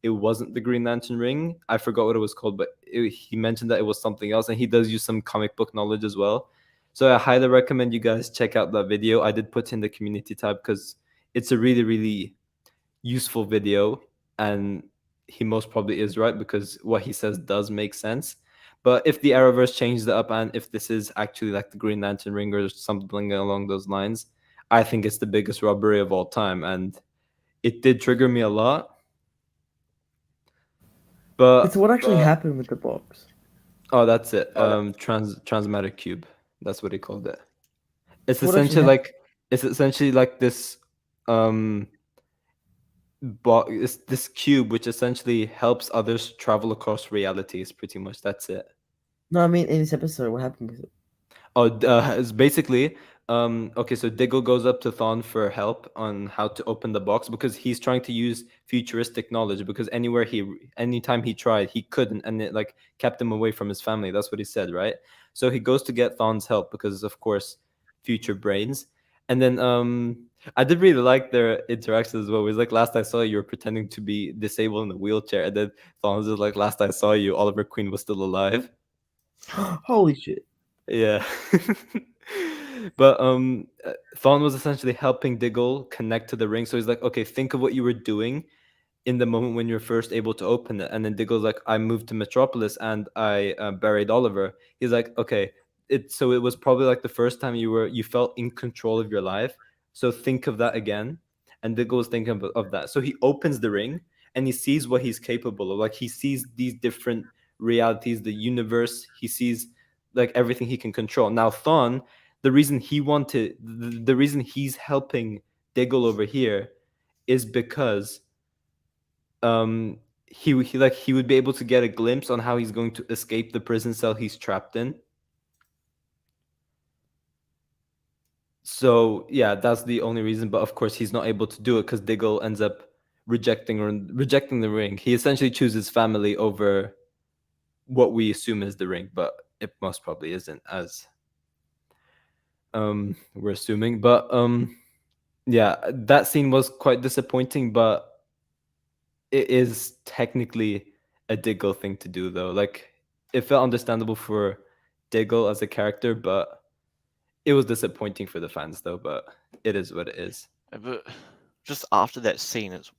it wasn't the Green Lantern ring. I forgot what it was called, but he mentioned that it was something else, and he does use some comic book knowledge as well. So I highly recommend you guys check out that video. I did put in the community tab because it's a really, really useful video, and he most probably is right because what he says does make sense. But if the Arrowverse changed it up and if this is actually like the Green Lantern ring or something along those lines, I think it's the biggest robbery of all time, and it did trigger me a lot. But It's what actually happened with the box. oh, that's it. Transmatter cube. That's what he called it. It's What if you essentially had- like this it's this cube which essentially helps others travel across realities. Pretty much, that's it. No, I mean in this episode, what happened with it? Oh, it's basically okay. So Diggle goes up to Thawne for help on how to open the box because he's trying to use futuristic knowledge. Because anytime he tried, he couldn't, and it like kept him away from his family. That's what he said, right? So he goes to get Thawne's help because, of course, future brains. And then I did really like their interactions as well. It was like, last I saw you, you were pretending to be disabled in a wheelchair, and then Thawne was just like, last I saw you, Oliver Queen was still alive. Holy shit! Yeah. But Thawne was essentially helping Diggle connect to the ring. So he's like, okay, think of what you were doing in the moment when you're first able to open it. And then Diggle's like, I moved to Metropolis and I buried Oliver. He's like, okay, so it was probably like the first time you felt in control of your life. So think of that again. And Diggle was thinking of that. So he opens the ring and he sees what he's capable of. Like he sees these different realities, the universe. He sees like everything he can control. Now Thawne, the reason the reason he's helping Diggle over here is because he would be able to get a glimpse on how he's going to escape the prison cell he's trapped in. So yeah, that's the only reason. But of course, he's not able to do it because Diggle ends up rejecting the ring. He essentially chooses family over what we assume is the ring, but it most probably isn't, as we're assuming. But yeah, that scene was quite disappointing, but it is technically a Diggle thing to do, though. Like, it felt understandable for Diggle as a character, but it was disappointing for the fans, though. But it is what it is. But just after that scene, it's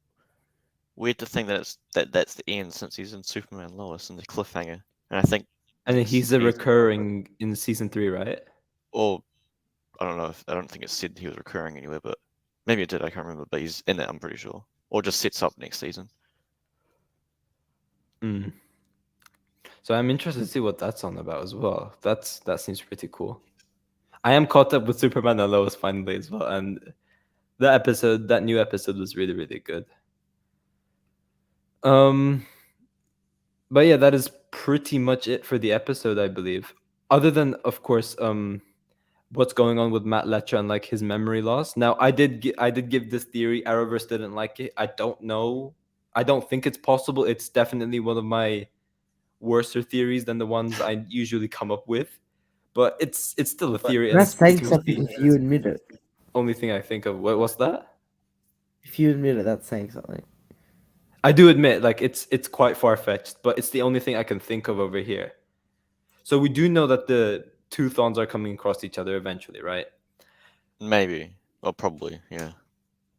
weird to think that that's the end, since he's in Superman Lois and the cliffhanger. And I think, And it's he's a season- recurring in season 3, right? or I don't think it said he was recurring anywhere, but maybe it did. I can't remember. But he's in it, I'm pretty sure, or just sets up next season. Mm. So I'm interested to see what that's on about as well. That seems pretty cool. I am caught up with Superman and Lois finally as well, and that new episode was really, really good. But yeah, that is pretty much it for the episode, I believe. Other than, of course, what's going on with Matt Letcher and like his memory loss. Now, I did give this theory. Arrowverse didn't like it. I don't know. I don't think it's possible. It's definitely one of my worser theories than the ones I usually come up with. But it's still a theory. And That's it's saying pretty much something the if you admit it. only thing I think of. What's that? If you admit it, that's saying something. I do admit, like it's quite far fetched, but it's the only thing I can think of over here. So we do know that the two Thawnes are coming across each other eventually, right? Maybe, or probably, yeah.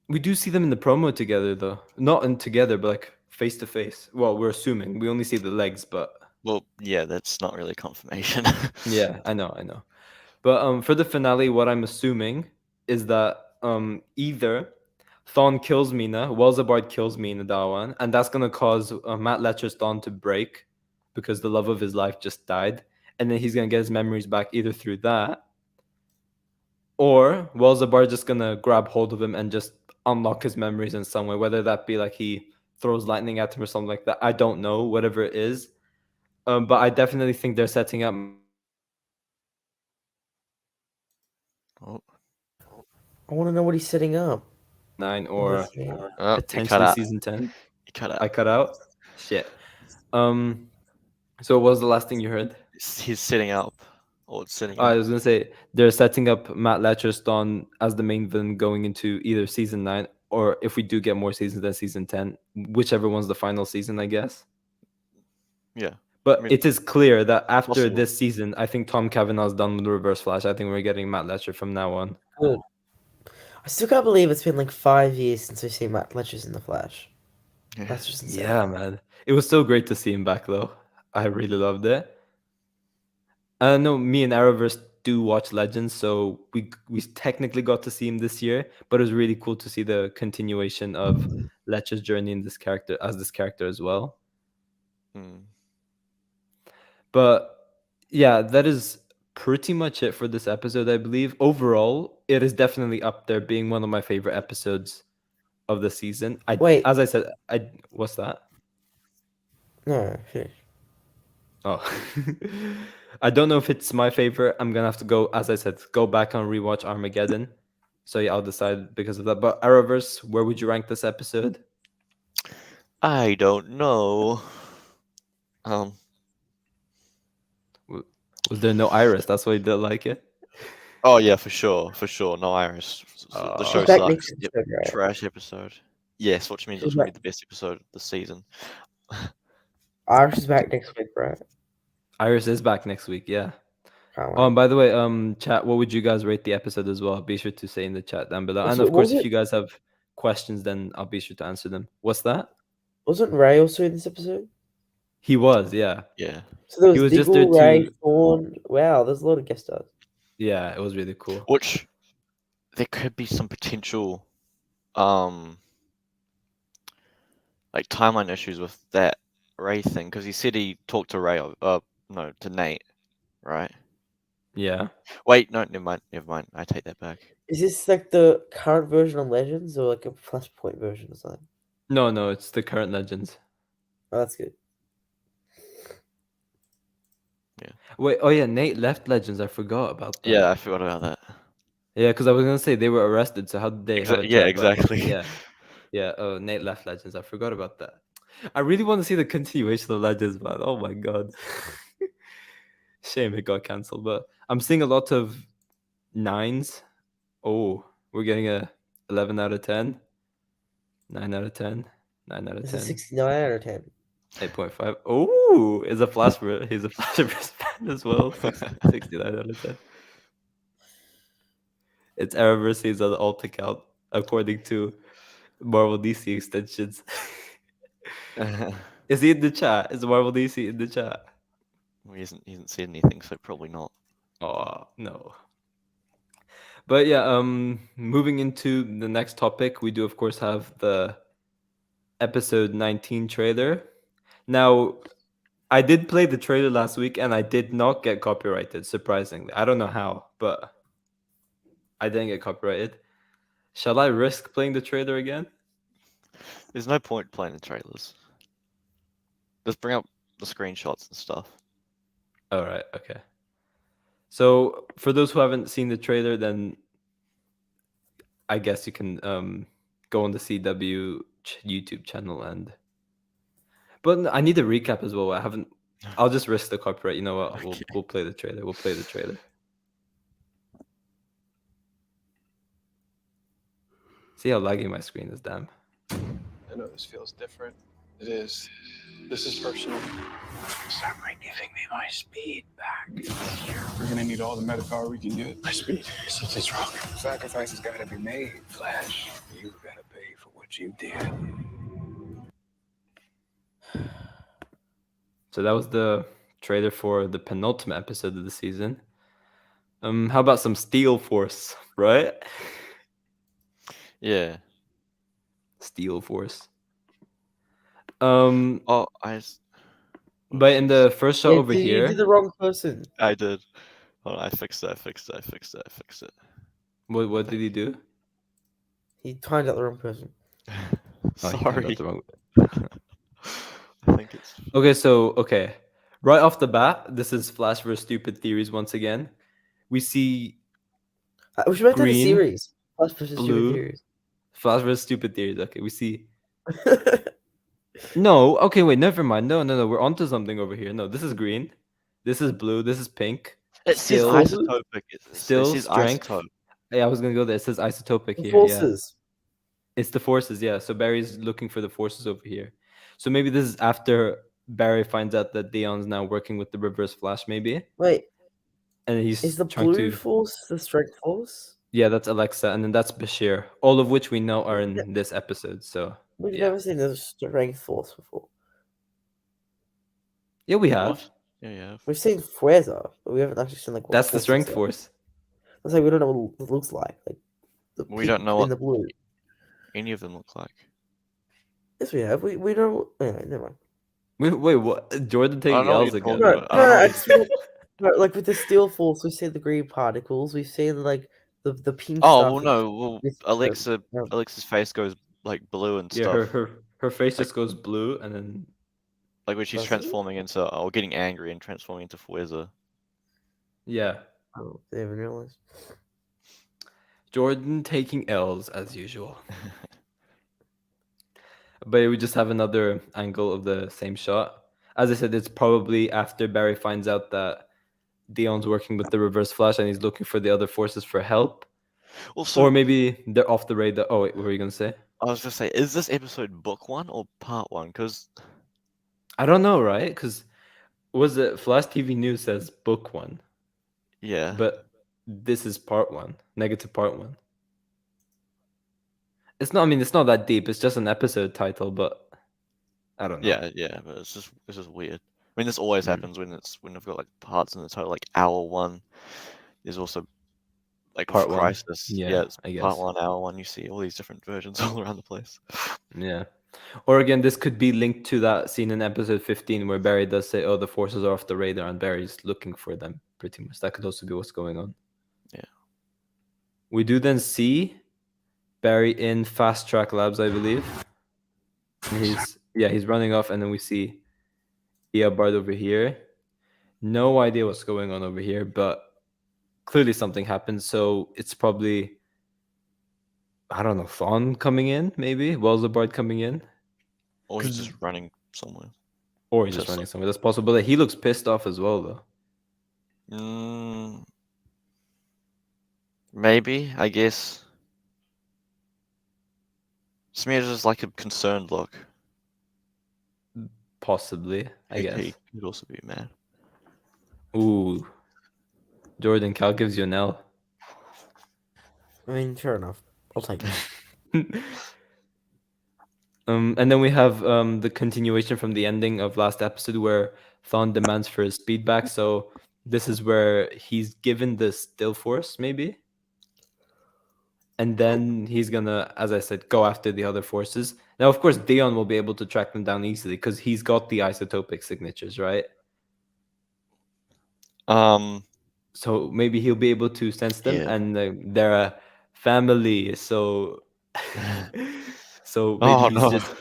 We do see them in the promo together, though. Not in together, but like face to face. Well, we're assuming we only see the legs, but Well, yeah, that's not really confirmation. yeah, I know. But for the finale, what I'm assuming is that either Thawne kills Mina, Welzabard kills Mina Dawan, and that's gonna cause Matt Letcher's Thawne to break because the love of his life just died, and then he's gonna get his memories back either through that, or Welzabard just gonna grab hold of him and just unlock his memories in some way, whether that be like he throws lightning at him or something like that. I don't know, whatever it is. But I definitely think they're setting up Oh, I want to know what he's setting up. 9 or you cut potentially out. season 10. You cut out. I cut out. Shit. So what was the last thing you heard? He's setting up, or it's setting I up. was gonna say they're setting up Matt Letcher's Dawn as the main villain going into either season 9 or, if we do get more seasons, than season 10, whichever one's the final season, I guess. Yeah. But I mean, it is clear that after possible. this season, I think Tom Cavanaugh's done with the Reverse Flash. I think we're getting Matt Letcher from now on. Good. I still can't believe it's been like 5 years since we've seen Matt Letcher's in the Flash. Yeah. That's just insane. Yeah, man. It was so great to see him back, though. I really loved it. I know me and Arrowverse do watch Legends, so we technically got to see him this year, but it was really cool to see the continuation of Letcher's journey in this character as well. Hmm. But yeah, that is pretty much it for this episode, I believe. Overall, it is definitely up there being one of my favorite episodes of the season. Wait. As I said, what's that? No, finish. Oh, I don't know if it's my favorite. I'm gonna have to go, as I said, go back and rewatch Armageddon. So yeah, I'll decide because of that. But Arrowverse, where would you rank this episode? I don't know. Was there no Iris? That's why you didn't like it. Oh yeah, for sure. No Iris. The show She's back sucks. next Yep, episode, right? trash episode. Yes, which means She's it's gonna be back. the best episode of the season. Iris is back next week, right? Iris is back next week. Yeah. Can't wait. Oh, and by the way, chat, what would you guys rate the episode as well? Be sure to say in the chat down below. And Also, of course, was if you guys have questions, then I'll be sure to answer them. What's that? Wasn't Ray also in this episode? He was, yeah. Yeah. So there was, He was just Diggle, there Ray, to- Thawne. Wow, there's a lot of guest stars. Yeah, it was really cool. Which there could be some potential like timeline issues with that Ray thing, because he said he talked to Ray no, to Nate, right? Yeah. Wait, no, never mind. I take that back. Is this like the current version of Legends or like a Flashpoint version or something? No, it's the current Legends. Oh, that's good. Wait, oh yeah, Nate left Legends. I forgot about that. Yeah, I forgot about that. Yeah, because I was gonna say they were arrested. So how did they? have a Yeah, job, right? exactly. Yeah. Oh, Nate left Legends. I forgot about that. I really want to see the continuation of Legends, man. Oh my god. Shame it got cancelled, but I'm seeing a lot of 9s. Oh, we're getting a 11 out of 10, 9 out of 10, 9 out of It's 10, a 69 out of 10. 8.5. Oh, he's a Flashverse fan as well. 69 out of 10. It's Arrowverse is an alt account according to Marvel DC extensions. Is he in the chat? Is Marvel DC in the chat? Well, he hasn't said anything, so probably not. Oh no. But yeah, moving into the next topic, we do of course have the episode 19 trailer. Now, I did play the trailer last week and I did not get copyrighted, surprisingly. I don't know how, but I didn't get copyrighted. Shall I risk playing the trailer again? There's no point playing the trailers. Just bring up the screenshots and stuff. All right, okay. So for those who haven't seen the trailer, then I guess you can go on the CW YouTube channel and. But I need a recap as well. I'll just risk the copyright. You know what? Okay. We'll play the trailer. We'll play the trailer. See how laggy my screen is, damn. I know this feels different. It is. This is personal. Start by giving me my speed back. We're gonna need all the metapower we can get. My speed. Something's wrong. Sacrifices gotta be made, Flash. You gotta pay for what you did. So that was the trailer for the penultimate episode of the season. How about some Steel Force, right? Yeah. Steel Force. Oh, But in the first shot over You here, did the wrong person. I did. Hold on, I fixed it. what did he do? He timed out the wrong person. Oh, he timed Sorry. out the wrong- I think it's Okay. Right off the bat, this is Flash vs. Stupid Theories once again. We see We should make that a Green, series. Flash versus blue. Stupid Theories. Flash vs. Stupid Theories. Okay, we see. No, okay, wait, never mind. No. We're onto something over here. No, this is green. This is blue. This is pink. It says Still- isotopic. still it says strength. isotope. Yeah, I was gonna go there. It says isotopic The here. forces. Yeah. It's the forces, yeah. So Barry's looking for the forces over here. So maybe this is after Barry finds out that Dion's now working with the Reverse Flash, maybe. Wait, And he's is the trying blue to. force the strength force? Yeah, that's Alexa, and then that's Bashir. All of which we know are in this episode. So We've Yeah. never seen the strength force before. yeah, we have. What? Yeah. We've seen Fuerza, but we haven't actually seen like. what That's the force strength it's like. force. It's like we don't know what it looks like. Like We pink don't know in what- the blue. Any of them look like. Yes, we have. We don't. Anyway, never mind. Wait, what? Jordan I taking know what L's you're again. talking No, about. I don't know I what just But like with the Steel Force, we've seen the green particles. We've seen like the pink Oh stuff. well, no. Well, with Alexa's face goes like blue and Yeah, stuff. her face Like- just goes blue, and then Like when she's Does it? transforming into, or getting angry and transforming into Fweza. yeah, Oh, they haven't realized. Jordan taking L's as usual. But we just have another angle of the same shot. As I said, it's probably after Barry finds out that Dion's working with the Reverse Flash and he's looking for the other forces for help. Also, Or maybe they're off the radar. Oh, wait, what were you going to say? I was just say, is this episode book 1 or part 1? Because I don't know, right? Because was it Flash TV News says book 1, yeah, but this is part 1, negative part 1. It's not. I mean, it's not that deep. It's just an episode title, but I don't know. yeah, but it's just weird. I mean, this always Mm. happens when they've got like parts in the title, like hour 1. There's also like Part with 1. Crisis. Yeah, It's I part guess. 1, hour 1. You see all these different versions all around the place. Yeah. Or again, this could be linked to that scene in episode 15 where Barry does say, "Oh, the forces are off the radar," and Barry's looking for them. Pretty much, that could also be what's going on. Yeah. We do then see Barry in Fast Track Labs, I believe. And he's running off, and then we see Eobard over here. No idea what's going on over here, but clearly something happened. So it's probably, I don't know, thawne coming in, maybe Welzabard coming in, Or he's just running somewhere. or he's just running somewhere. That's possible. He looks pissed off as well, though. Maybe, I guess. Smears is like a concerned look. Possibly, I guess. He could also be mad. Ooh, Jordan, Cal gives you an L. I mean, sure enough, I'll take it. And then we have the continuation from the ending of last episode where thawne demands for his speed back. So this is where he's given the still force, maybe. And then he's gonna, as I said, go after the other forces. Now, of course, Dion will be able to track them down easily because he's got the isotopic signatures, right? So maybe he'll be able to sense them, Yeah. and they're a family. So, so maybe Oh he's no. just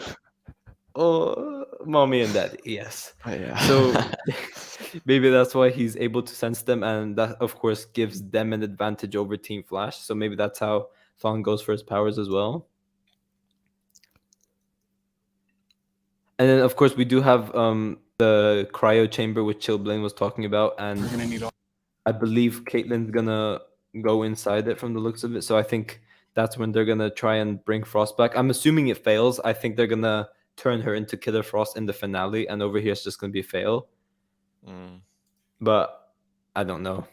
mommy and daddy. Yes. Yeah. So maybe that's why he's able to sense them, and that of course gives them an advantage over Team Flash. So maybe that's how thawne goes for his powers as well. And then of course we do have the cryo chamber which Chillblaine was talking about, and We're gonna need all. I believe Caitlyn's gonna go inside it from the looks of it. So I think that's when they're gonna try and bring Frost back. I'm assuming it fails. I think they're gonna turn her into Killer Frost in the finale, and over here it's just gonna be a fail. But I don't know.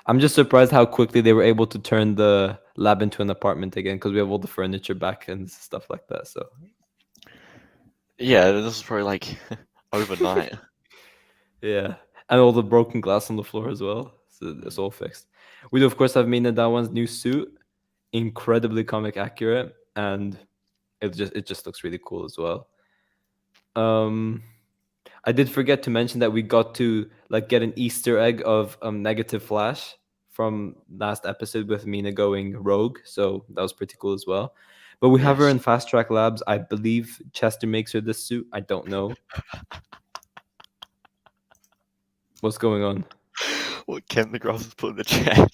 I'm just surprised how quickly they were able to turn the lab into an apartment again, because we have all the furniture back and stuff like that. So Yeah, this is probably like overnight. yeah, and all the broken glass on the floor as well. So it's all fixed. We do of course have Mina Dawan's new suit, incredibly comic accurate, and it just looks really cool as well. I did forget to mention that we got to like get an Easter egg of Negative Flash from last episode with Mina going rogue, so that was pretty cool as well. But we have her in Fast Track Labs. I believe Chester makes her this suit. I don't know. What's going on? What Ken McGrath has put in the chat.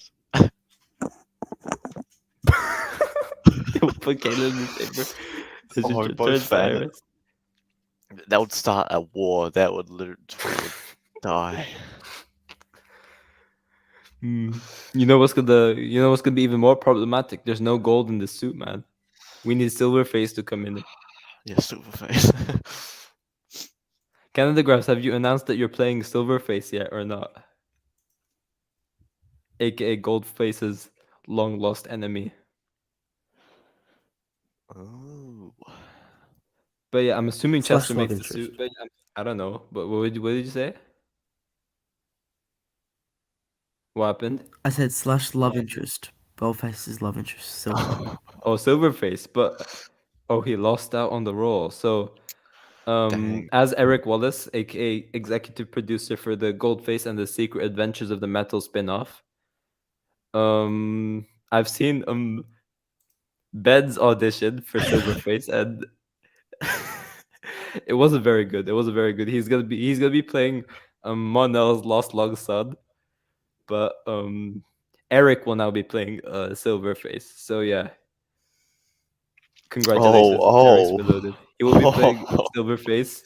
Put Caleb in the paper. Oh, both fans. That would start a war. That would literally die. You know what's gonna be even more problematic? There's no gold in the suit, man. We need Silverface to come in. Yeah, Silverface. Canada Graphs, have you announced that you're playing Silverface yet or not? AKA Goldface's long lost enemy. Oh. But yeah, I'm assuming Slash Chester love makes the interest. suit. But I don't know. But what did you say? What happened? I said slash love interest. Goldface's love interest. Silver. Oh, Silverface. But he lost out on the role. So Dang. As Eric Wallace, aka executive producer for the Goldface and the Secret Adventures of the Metal spin-off. I've seen Bed's audition for Silverface, and it wasn't very good. It wasn't very good. He's gonna be playing Monel's lost long son, but Eric will now be playing Silverface. So yeah, congratulations, Eric's Reloaded. He will be playing Silverface.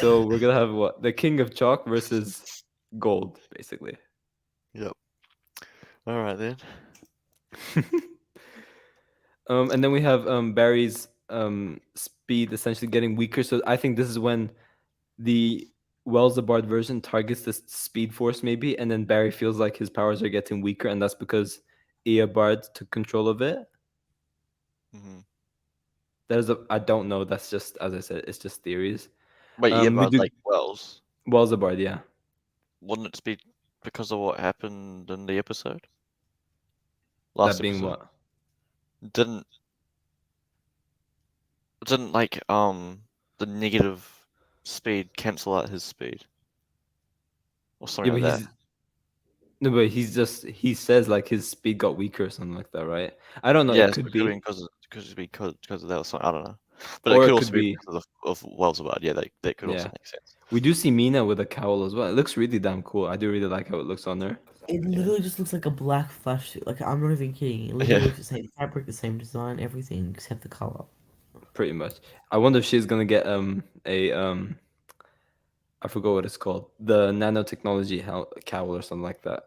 So we're gonna have what, the King of Chalk versus Gold, basically. Yep. All right then. And then we have Barry's speed essentially getting weaker. So I think this is when the Welzabard version targets the Speed Force, maybe, and then Barry feels like his powers are getting weaker, and that's because Eobard took control of it. Mm-hmm. I don't know. That's just, as I said, it's just theories. Wait, we but do- like Wells, Welzabard, yeah. wouldn't it be because of what happened in the episode? Last That being episode? what? Didn't like the negative speed cancel out his speed or Yeah, something but like that? no, but he says like his speed got weaker or something like that, right? I don't know. Yes, It could it be, because of that or something. I don't know, but or it could it also could be be. because of Welzabard. Yeah, that could also Yeah. make sense. We do see Mina with a cowl as well. It looks really damn cool. I do really like how it looks on her. It literally just looks like a black flash suit. Like, I'm not even kidding. It literally looks the same fabric, the same design, everything except the color. Pretty much. I wonder if she's gonna get I forgot what it's called. The nanotechnology cowl or something like that.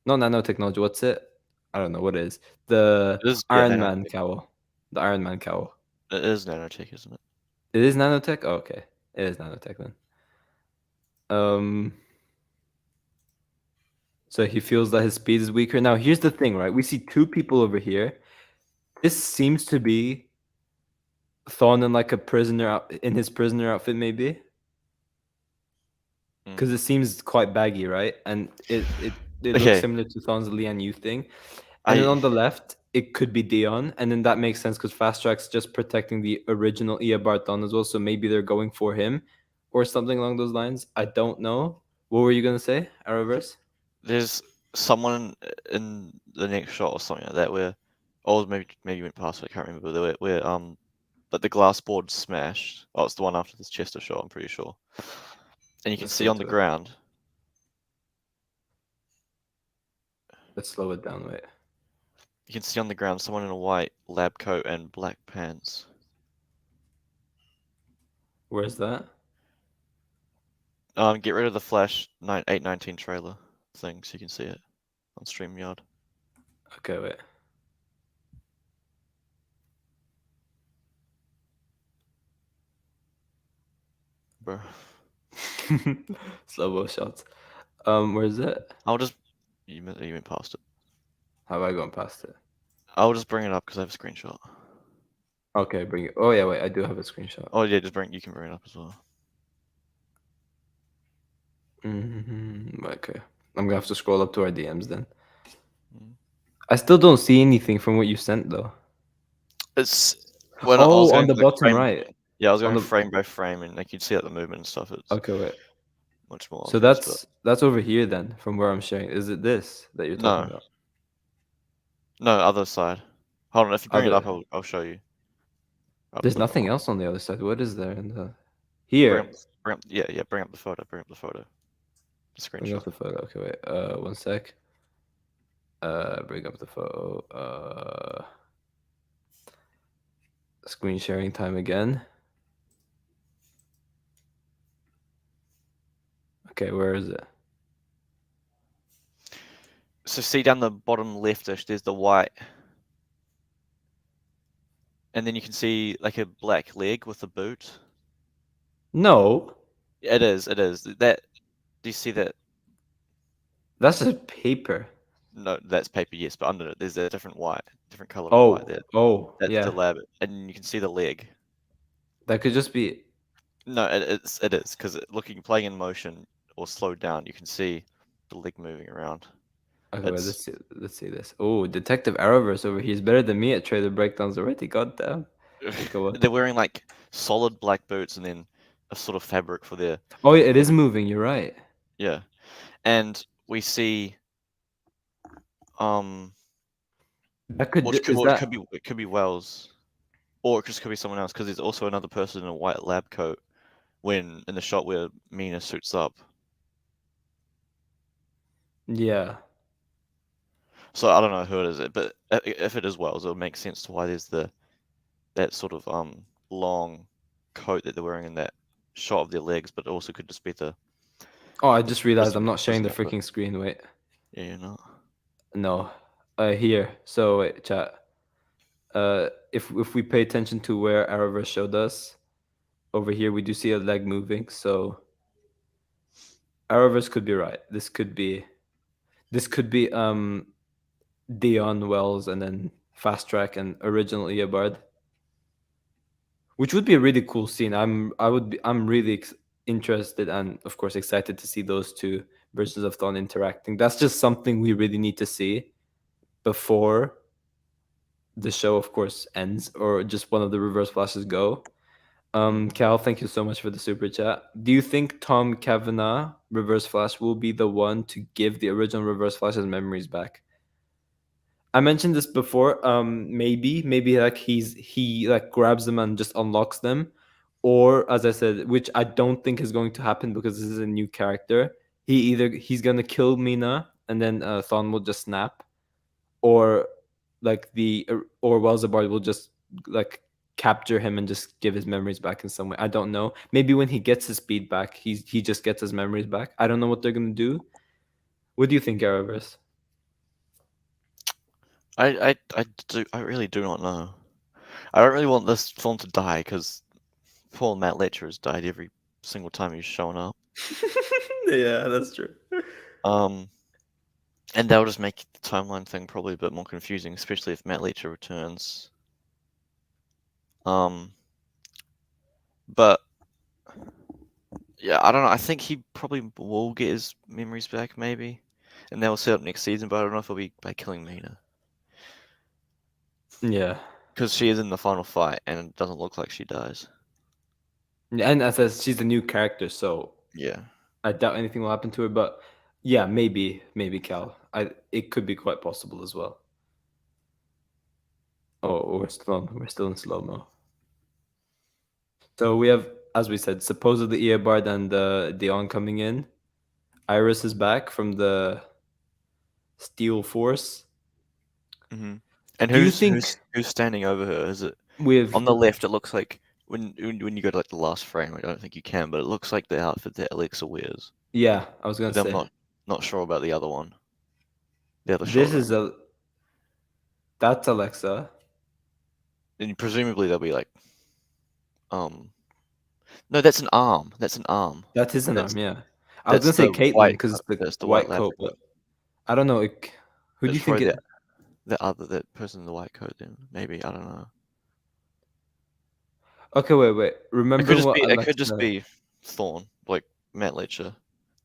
Not nanotechnology. What's it? I don't know what it is. The It is, Iron nanotech. Man cowl. The Iron Man cowl. It is nanotech, isn't it? It is nanotech. Oh, okay, it is nanotech then. So he feels that his speed is weaker. Now here's the thing, right? We see two people over here. This seems to be Thawne in like a prisoner in his prisoner outfit, maybe. Because it seems quite baggy, right? And it looks Okay. similar to Thawne's Lian Yu thing. And then on the left, it could be Dion, and then that makes sense because Fast Track's just protecting the original Eobard Thawne as well. So maybe they're going for him, or something along those lines. I don't know. What were you gonna say, Arrowverse? There's someone in the next shot or something like that where, or maybe you went past it, I can't remember. Where but the glass board's smashed. Oh, it's the one after this Chester shot, I'm pretty sure. And you can Let's see go on the to it. ground. Let's slow it down. Wait. You can see on the ground someone in a white lab coat and black pants. Where's that? Get rid of the Flash 819 trailer thing so you can see it on StreamYard. Okay, wait. Bro. Slow-mo shots. Where is it? I'll just you went past it. How have I gone past it? I'll just bring it up because I have a screenshot. Okay, bring it. Oh yeah, wait. I do have a screenshot. Oh yeah, you can bring it up as well. Okay. I'm gonna have to scroll up to our DMs then. Mm. I still don't see anything from what you sent though. It's when I was on going the like, bottom right. Yeah, I was On going the- frame by frame, and like you'd see like, the movement and stuff. It's Okay, wait. much more. So obvious, that's over here then, from where I'm sharing. Is it this that you're talking about? no, other side. Hold on, if you bring it up, Other- I'll show you. There's nothing else on the other side. What is there in the here? Bring up the photo. Bring up the photo. The Bring up screenshot. the photo. Okay, wait. One sec. Bring up the photo. Screen sharing time again. Okay, where is it? So see down the bottom leftish, there's the white, and then you can see like a black leg with a boot. No, It is. That. Do you see that? that's just paper. No, that's paper. Yes, but under it, there's a different color of Oh, white there. That's yeah. the lab, and you can see the leg. That could just be. No, it is because playing in motion or slowed down, you can see the leg moving around. Okay, wait, let's see this. Oh, Detective Arrowverse over here is better than me at trailer breakdowns already. God damn. Go on. they're wearing like solid black boots and then a sort of fabric for their Oh yeah, it is moving. You're right. yeah, and we see That could which could, is well, that it could be Wells, or it just could be someone else because there's also another person in a white lab coat when in the shot where Mina suits up. yeah. So I don't know who it is, but if it is Wells, it'll make sense to why there's that sort of long coat that they're wearing in that shot of their legs, but it also could just be the Oh, I just realized I'm prison not sharing the outfit. freaking screen. Wait. Yeah, you're not. No. Here. So wait, chat. If we pay attention to where Arrowverse showed us, over here we do see a leg moving. So Arrowverse could be right. This could be Dion Wells and then Fast Track and original Eobard, which would be a really cool scene. I'm really interested and of course excited to see those two versions of Thawne interacting. That's just something we really need to see before the show, of course, ends or just one of the reverse flashes go. Cal, thank you so much for the super chat. Do you think Tom Kavanagh Reverse Flash will be the one to give the original Reverse Flash's memories back? I mentioned this before. Maybe like he like grabs them and just unlocks them, or as I said, which I don't think is going to happen because this is a new character. He's gonna kill Mina and then Thawne will just snap, or like or Welzabard will just like capture him and just give his memories back in some way. I don't know. Maybe when he gets his speed back, he just gets his memories back. I don't know what they're gonna do. What do you think, Arrowverse? I really do not know. I don't really want this film to die because poor Matt Letcher has died every single time he's shown up. Yeah, that's true. And that'll just make the timeline thing probably a bit more confusing, especially if Matt Letcher returns. But yeah, I don't know. I think he probably will get his memories back, maybe, and they'll set up next season. But I don't know if it'll be by killing Mina. Yeah. Because she is in the final fight, and it doesn't look like she dies. And as I said, she's a new character, so Yeah. I doubt anything will happen to her. But yeah, maybe Cal. It could be quite possible as well. Oh, we're still in slow mo. So we have, as we said, supposedly Eobard and Dion coming in. Iris is back from the Steel Force. Mm-hmm. And Do you think who's standing over her? Is it with on the left? It looks like when you go to like the last frame. I don't think you can, but it looks like the outfit that Alexa wears. yeah, I was gonna But say I'm not sure about the other one. The other this shot. is that's Alexa. And presumably they'll be like, no, that's an arm. That's an arm. That is an That's arm, yeah. I was gonna that's say the Caitlyn white. because it's the That's the white lab coat, but coat. I don't know. Who do you It's think probably it? that person in the white coat. Then maybe I don't know. Okay, wait. Remember what It Alexa? could just be Thawne, like Matt Letcher,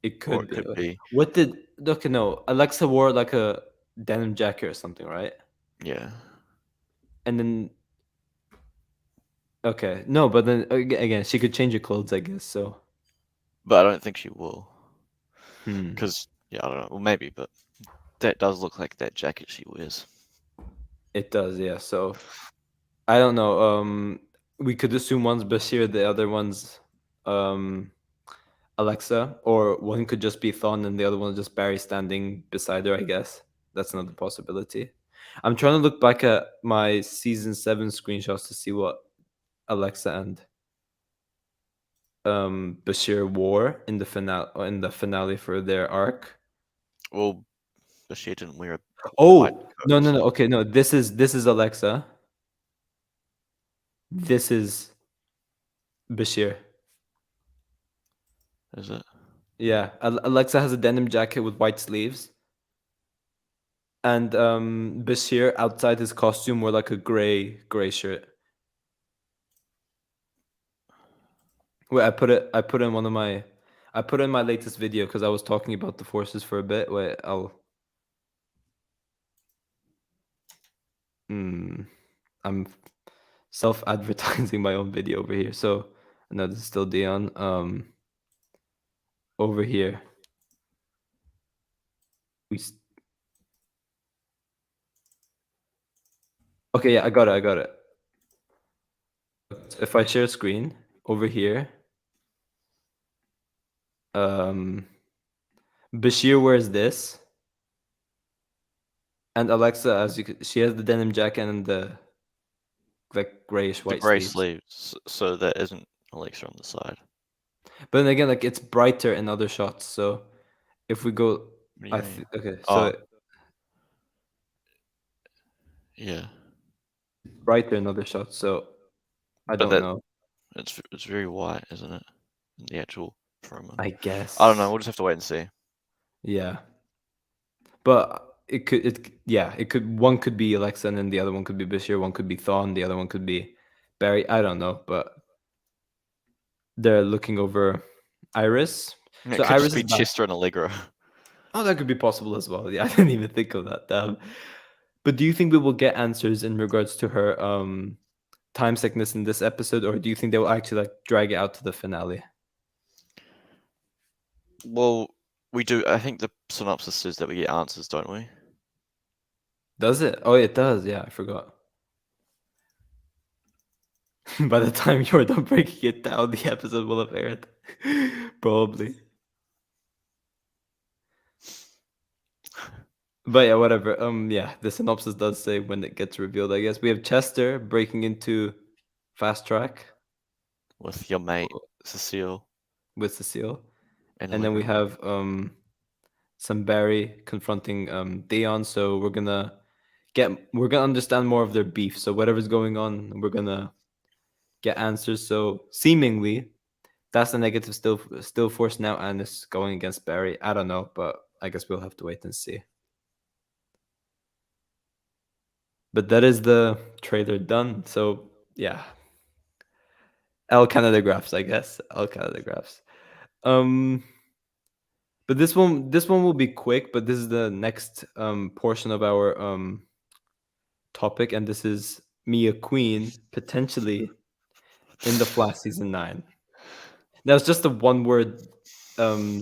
It or could it could be What did? Okay, no. Alexa wore like a denim jacket or something, right? yeah. And then okay, no, but then again, she could change her clothes, I guess. So But I don't think she will, hmm. because yeah, I don't know. Well, maybe, but that does look like that jacket she wears. It does, yeah. So I don't know. We could assume one's Bashir, the other one's Alexa, or one could just be Thawne and the other one's just Barry standing beside her, I guess. That's another possibility. I'm trying to look back at my season 7 screenshots to see what Alexa and Bashir wore in the finale for their arc. Well, Bashir didn't wear a Oh, white coat, no. so- Okay, no. This is Alexa. This is Bashir. Is it? Yeah, Alexa has a denim jacket with white sleeves, and Bashir outside his costume wore like a gray shirt. Wait, I put it in one of my, I put it in my latest video because I was talking about the forces for a bit. Wait, I'm self-advertising my own video over here. So no, this is still Dion. Over here. Okay, yeah, I got it. If I share screen over here, Bashir wears this, and Alexa, as you could, she has the denim jacket and the like grayish The white grey sleeves. sleeves, so that isn't Alexa on the side. But then again, like it's brighter in other shots. So if we go, What do you mean? okay, Oh. so Yeah, brighter in other shots. So I But don't know. it's very white, isn't it? In the actual promo. I guess. I don't know. We'll just have to wait and see. Yeah, but it could. One could be Alexa, and then the other one could be Bashir. One could be Thawne. The other one could be Barry. I don't know, but they're looking over Iris. It So could Iris just be is back. Chester and Allegra. Oh, that could be possible as well. Yeah, I didn't even think of that. But do you think we will get answers in regards to her time sickness in this episode, or do you think they will actually like drag it out to the finale? Well, we do. I think the synopsis says that we get answers, don't we? Does it? Oh, it does. Yeah, I forgot. By the time you're done breaking it down, the episode will have aired. Probably. But yeah, whatever. Yeah, the synopsis does say when it gets revealed, I guess. We have Chester breaking into Fast Track With your mate Cecile with Cecile. and And then we Allegra. have some Barry confronting Dion. So we're gonna understand more of their beef. So whatever's going on, we're gonna get answers. So seemingly that's the negative still force now, and it's going against Barry. I don't know, but I guess we'll have to wait and see. But that is the trailer done. So yeah. L Canada graphs, I guess. L Canada graphs. But this one will be quick, but this is the next portion of our topic, and this is Mia Queen potentially in the Flash season 9. Now it's just a one-word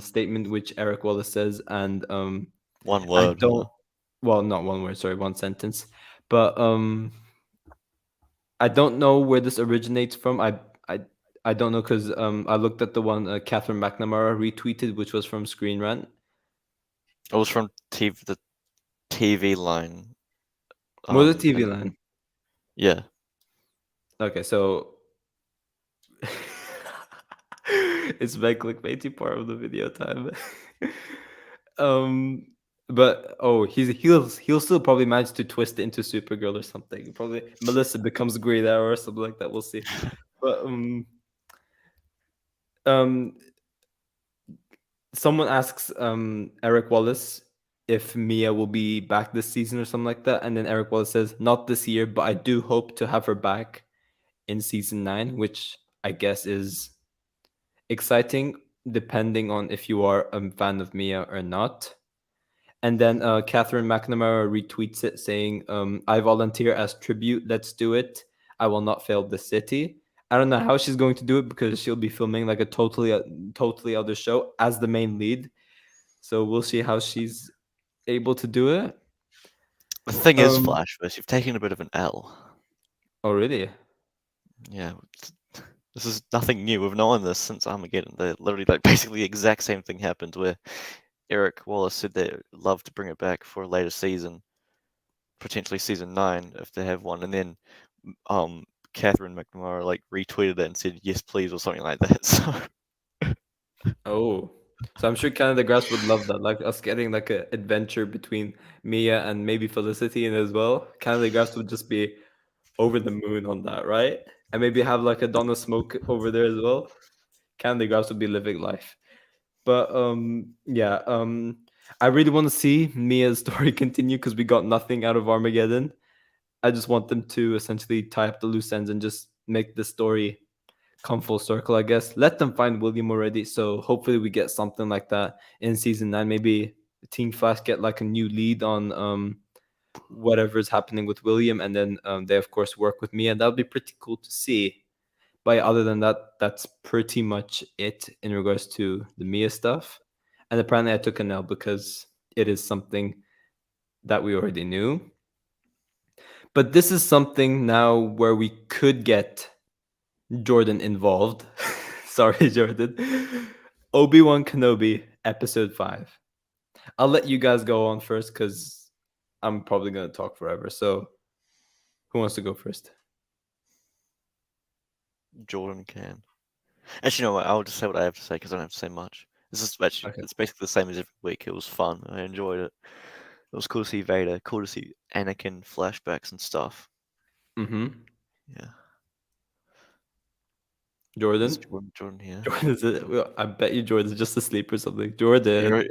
statement which Eric Wallace says, and One word. well, not one word, sorry, one sentence. But I don't know where this originates from. I don't know because I looked at the one Catherine McNamara retweeted, which was from Screen Rant. It was from the TV line. Was it TV line? Yeah. Okay, so it's my clickbaity part of the video time. But he'll still probably manage to twist it into Supergirl or something. Probably Melissa becomes Green Arrow or something like that. We'll see. But someone asks Eric Wallace if Mia will be back this season or something like that, and then Eric Wallace says, "Not this year, but I do hope to have her back in season 9," which I guess is exciting, depending on if you are a fan of Mia or not. And then Catherine McNamara retweets it saying, "I volunteer as tribute. Let's do it. I will not fail the city." I don't know how she's going to do it because she'll be filming like a totally other show as the main lead. So we'll see how she's able to do it. The thing is, Flashverse, you've taken a bit of an L. Oh, really? Yeah. This is nothing new. We've known this since Armageddon. Literally, like, basically the exact same thing happened where Eric Wallace said they'd love to bring it back for a later season, potentially season 9 if they have one, and then Catherine McNamara like retweeted it and said yes please or something like that. So I'm sure Canada Grass would love that, like us getting like an adventure between Mia and maybe Felicity in as well. Canada Grass would just be over the moon on that, right? And maybe have like a Donna Smoke over there as well. Canada Grass would be living life. But I really want to see Mia's story continue because we got nothing out of Armageddon. I just want them to essentially tie up the loose ends and just make the story come full circle, I guess. Let them find William already. So hopefully we get something like that in season 9. Maybe Team Flash get like a new lead on whatever's happening with William, and then they of course work with me, and that would be pretty cool to see. But other than that, that's pretty much it in regards to the Mia stuff. And apparently, I took an L because it is something that we already knew. But this is something now where we could get Jordan involved. Sorry, Jordan. Obi-Wan Kenobi, episode 5. I'll let you guys go on first because I'm probably going to talk forever. So, who wants to go first? Jordan can. Actually, no, I'll just say what I have to say because I don't have to say much. This is actually Okay. it's basically the same as every week. It was fun. I enjoyed it. It was cool to see Vader. Cool to see Anakin flashbacks and stuff. Mm-hmm. Yeah. Jordan? Is Jordan here? Jordan, is it? Well, I bet you Jordan's just asleep or something. Jordan. You're-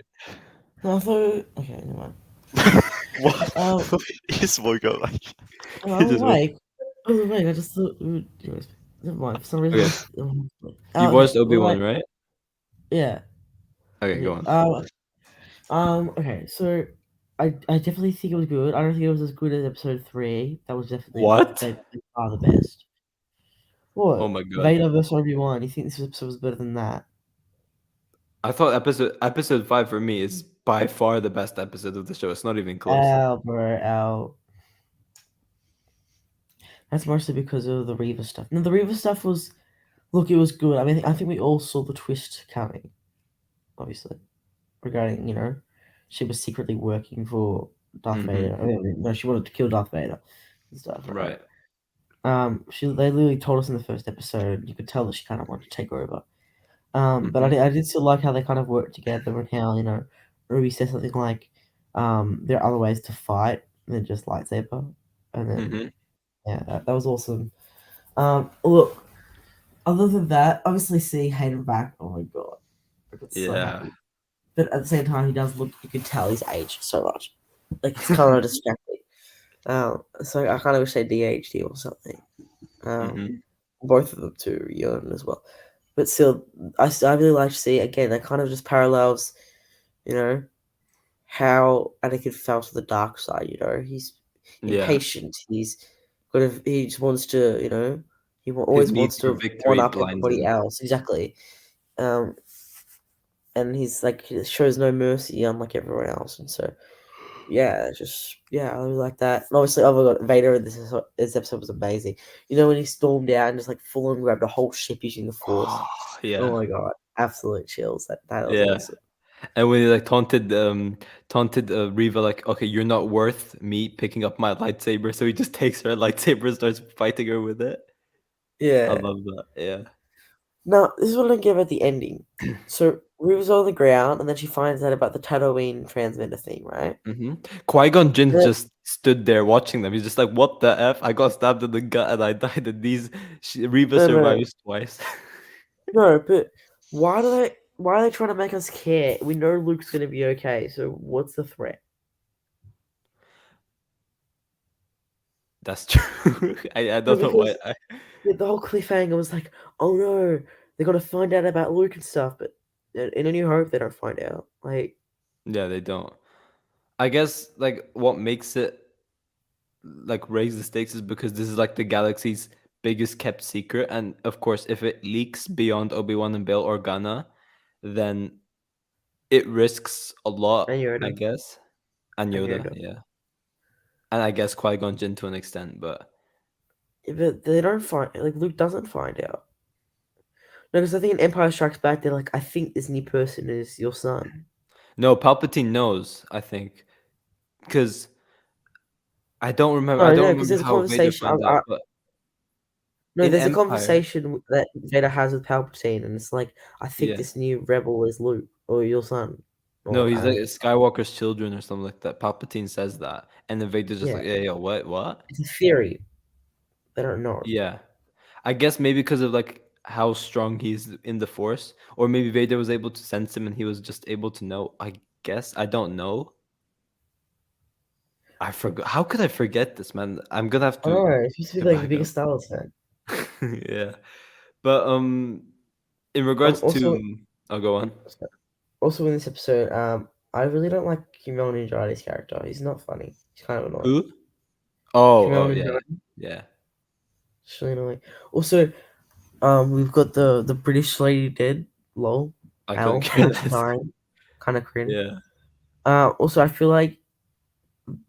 No, I thought. Okay, never mind. What? He just woke up like. I was just woke- awake. I was awake. I just thought. Anyways, never mind. For some reason. Okay. You watched Obi-Wan, right? Yeah. Okay, go on. Okay, so I definitely think it was good. I don't think it was as good as episode 3. That was definitely What? by far the best. What? Oh my god. Vader versus Obi-Wan. You think this episode was better than that? I thought episode 5 for me is by far the best episode of the show. It's not even close. Ow, bro, ow. That's mostly because of the Reaver stuff. No, the Reaver stuff was, look, it was good. I mean, I think we all saw the twist coming, obviously, regarding, she was secretly working for Darth Mhm. Vader. I mean, no, she wanted to kill Darth Vader and stuff. Right. They literally told us in the first episode. You could tell that she kind of wanted to take over. But I did still like how they kind of worked together and how Ruby said something like, there are other ways to fight than just lightsaber, and then Mhm. yeah, that was awesome. Look, other than that, obviously seeing Hayden back, oh my god, I got so Yeah. happy. But at the same time, he does look. You can tell he's aged so much. Like it's kind of distracting. So I kind of wish they de-aged him or something. Mhm. Both of them too, young as well. But still, I really like to see again. That kind of just parallels, how Anakin fell to the dark side. He's Yeah. impatient. He just wants to, he His always need wants for to victory one up blinds everybody him. else. Exactly. And he's like he shows no mercy unlike everyone else, and so yeah, I really like that. And obviously, oh my god, Vader in this episode was amazing. When he stormed out and just like full on grabbed a whole ship using the Force. Oh Yeah. my god, absolute chills. That was Yeah. awesome. And when he like taunted Reva, like, okay, you're not worth me picking up my lightsaber, so he just takes her lightsaber and starts fighting her with it. I Yeah. love that. Yeah. Now, this is what I don't get about the ending. So Reva's on the ground, and then she finds out about the Tatooine transmitter thing, right? Qui-Gon Jinn Yeah. just stood there watching them. He's just like, what the F? I got stabbed in the gut and I died, and Reva No. survives twice. No, but why are they trying to make us care? We know Luke's gonna be okay, so what's the threat? That's true. I don't know why. The whole cliffhanger was like, oh no, they're gonna find out about Luke and stuff, but in A New Hope they don't find out. Like, Yeah, they don't. I guess like what makes it like raise the stakes is because this is like the galaxy's biggest kept secret, and of course, if it leaks beyond Obi-Wan and Bail Organa, then it risks a lot. and Yoda. I guess. And And Yoda, Yoda. yeah. And I guess Qui-Gon Jinn to an extent, but But they don't Luke doesn't find out. No, because I think in Empire Strikes Back they're like, I think this new person is your son. no, Palpatine knows, I think, because I don't remember. No, I don't no, remember because there's a how Vader conversation. finds out, but No, in there's a Empire, conversation that Vader has with Palpatine, and it's like, I think yeah. this new rebel is Luke or your son. No, Or he's like Anakin. Skywalker's children or something like that. Palpatine says that, and then Vader's just Yeah. like, yeah, what? It's a theory. They don't know. Yeah, I guess maybe because of like how strong he's in the Force, or maybe Vader was able to sense him and he was just able to know. I guess I don't know. I forgot. How could I forget this, man? I'm gonna have to. Oh, it's supposed to be go like the back biggest Star Wars fan. up. Yeah, but in regards Also, to, I'll go on. in this episode, I really don't like Kumail Nanjiani's character. He's not funny. He's kind of annoying. Who? Oh, Remember yeah, him? yeah. It's really annoying. Also, we've got the British lady dead. Lol. I couldn't L. care less. Dying. Kind of cringe. Yeah. Also, I feel like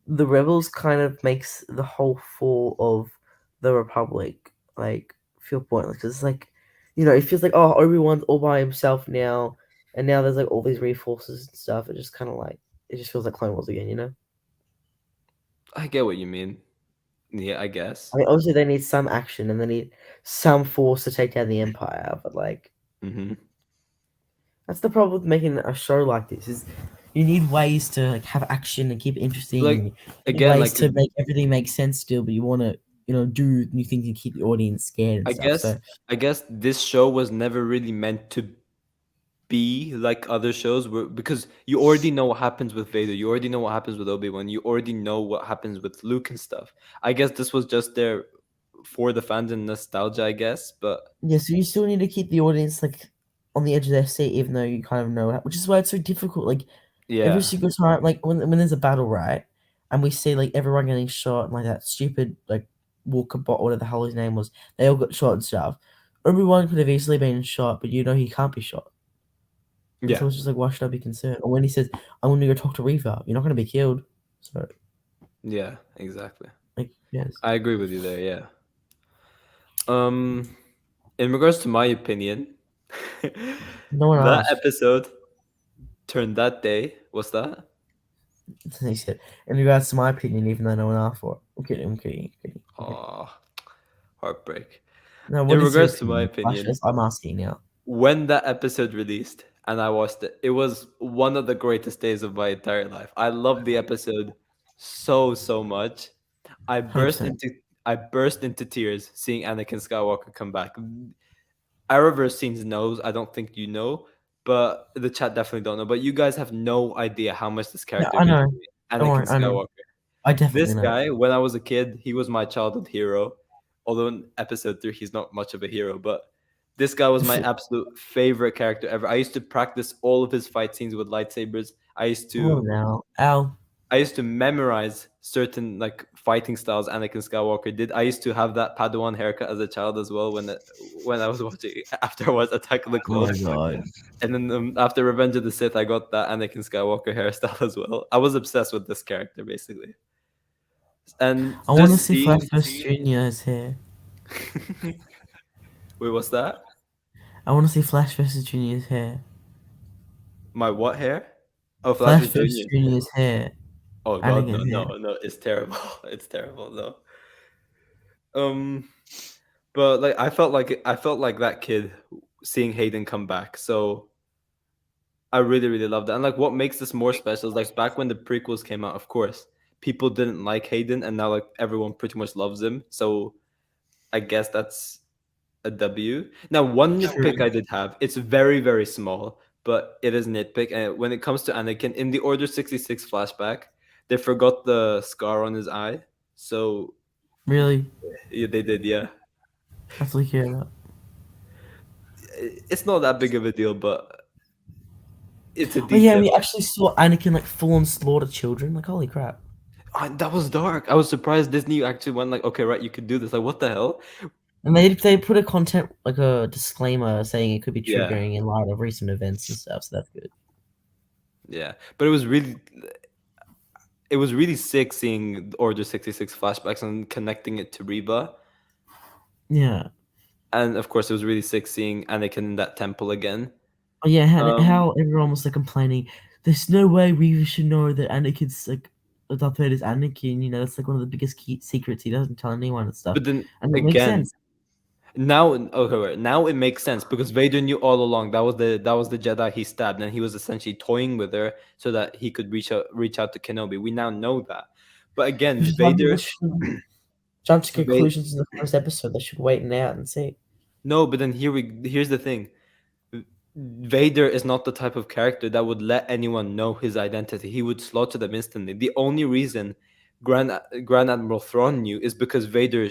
the rebels kind of makes the whole fall of the Republic like feel pointless. 'Cause it's like, it feels like, oh, Obi-Wan's all by himself now, and now there's like all these reforces and stuff. It just kind of like it just feels like Clone Wars again, you know. I get what you mean. Yeah, I guess. I mean, obviously they need some action and they need some force to take down the Empire, but like Hmm. that's the problem with making a show like this is you need ways to like have action and keep it interesting. Like, You need again, ways like to make everything make sense still, but you want to do new things and keep the audience scared and I stuff. So guess this show was never really meant to be like other shows because you already know what happens with Vader, you already know what happens with Obi-Wan, you already know what happens with Luke and stuff. I guess this was just there for the fans and nostalgia, I guess, but yeah, so you still need to keep the audience like on the edge of their seat, even though you kind of know it, which is why it's so difficult. Like every yeah. single time, like when there's a battle, right, and we see like everyone getting shot, and like that stupid like Walker bot, whatever the hell his name was, they all got shot and stuff. Everyone could have easily been shot, but he can't be shot. And Yeah. so it's just like, why should I be concerned? Or when he says, "I'm going to go talk to Reva," you're not going to be killed. So Yeah, exactly. like, yes, I agree with you there, yeah. In regards to my opinion, no one that asked. episode turned that day. What's that? He said, in regards to my opinion, even though no one asked for it. I'm kidding. Okay. Oh, heartbreak. No, In what is your regards to my opinion, I'm asking now. when that episode released and I watched it, it was one of the greatest days of my entire life. I loved the episode so much. I burst 100%. into I burst into tears seeing Anakin Skywalker come back. Arrowverse scenes knows. I don't think you know, but the chat definitely don't know. But you guys have no idea how much this Yeah, character I means know. to me. Don't Anakin worry, I know. Skywalker. I definitely This know. guy, when I was a kid, he was my childhood hero. Although in episode 3, he's not much of a hero, but this guy was my absolute favorite character ever. I used to practice all of his fight scenes with lightsabers. I used Come on to now. Al. memorize certain like fighting styles Anakin Skywalker did. I used to have that Padawan haircut as a child as well when I was watching after I was Attack of the Oh my Clones. god. And then after Revenge of the Sith, I got that Anakin Skywalker hairstyle as well. I was obsessed with this character basically. And I want to just see seeing Flashverse Junior's hair. Wait, what's that? I want to see Flashverse Junior's hair. My what hair? Oh, Flash Flashverse Junior. Junior's hair. Oh god, no, Anakin's hair. no, it's terrible. It's terrible, no. But like I felt like that kid seeing Hayden come back. So I really loved it. And like what makes this more special is like back when the prequels came out, of course, people didn't like Hayden and now like everyone pretty much loves him. So I guess that's a W. Now, one nitpick I did have, it's very small, but it is nitpick. And when it comes to Anakin, in the Order 66 flashback, they forgot the scar on his eye. So Really? yeah, they did, yeah. That's what I care about. It's not that big of a deal, but it's a Oh yeah, detail. we actually saw Anakin like full on slaughter children. Like holy crap. That was dark. I was surprised Disney actually went like, okay, right, you could do this. Like, what the hell? And they put a content like a disclaimer saying it could be Yeah. triggering in light of recent events and stuff. So that's good. Yeah, but it was really sick seeing Order 66 flashbacks and connecting it to Reba. Yeah. And of course, it was really sick seeing Anakin in that temple again. Oh yeah, how everyone was like complaining. There's no way we should know that Anakin's like Darth Vader's Anakin. You know, that's like one of the biggest secrets. He doesn't tell anyone and stuff. But then And it makes again, sense. now it makes sense because Vader knew all along that was the Jedi he stabbed, and he was essentially toying with her so that he could reach out to Kenobi. We now know that. But again, Which is why Vader people shouldn't jump to conclusions in the first episode. They should wait it out and see. No, but then here's the thing. Vader is not the type of character that would let anyone know his identity. He would slaughter them instantly. The only reason Grand Admiral Thrawn knew is because Vader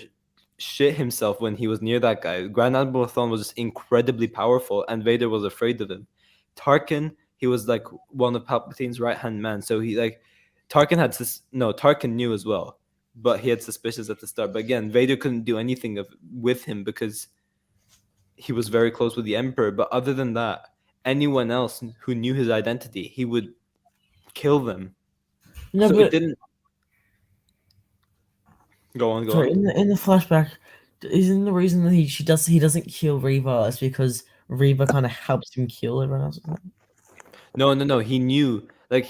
shit himself when he was near that guy. Grand Admiral Thrawn was just incredibly powerful, and Vader was afraid of him. Tarkin, he was like one of Palpatine's right-hand man, so he like Tarkin knew as well, but he had suspicions at the start. But again, Vader couldn't do anything with him because he was very close with the Emperor. But other than that, anyone else who knew his identity, he would kill them. No, So but it didn't. Go on. sorry, in the flashback, isn't the reason that he doesn't kill Reva is because Reva kind of helps him kill everyone else? Or something? No. He knew, like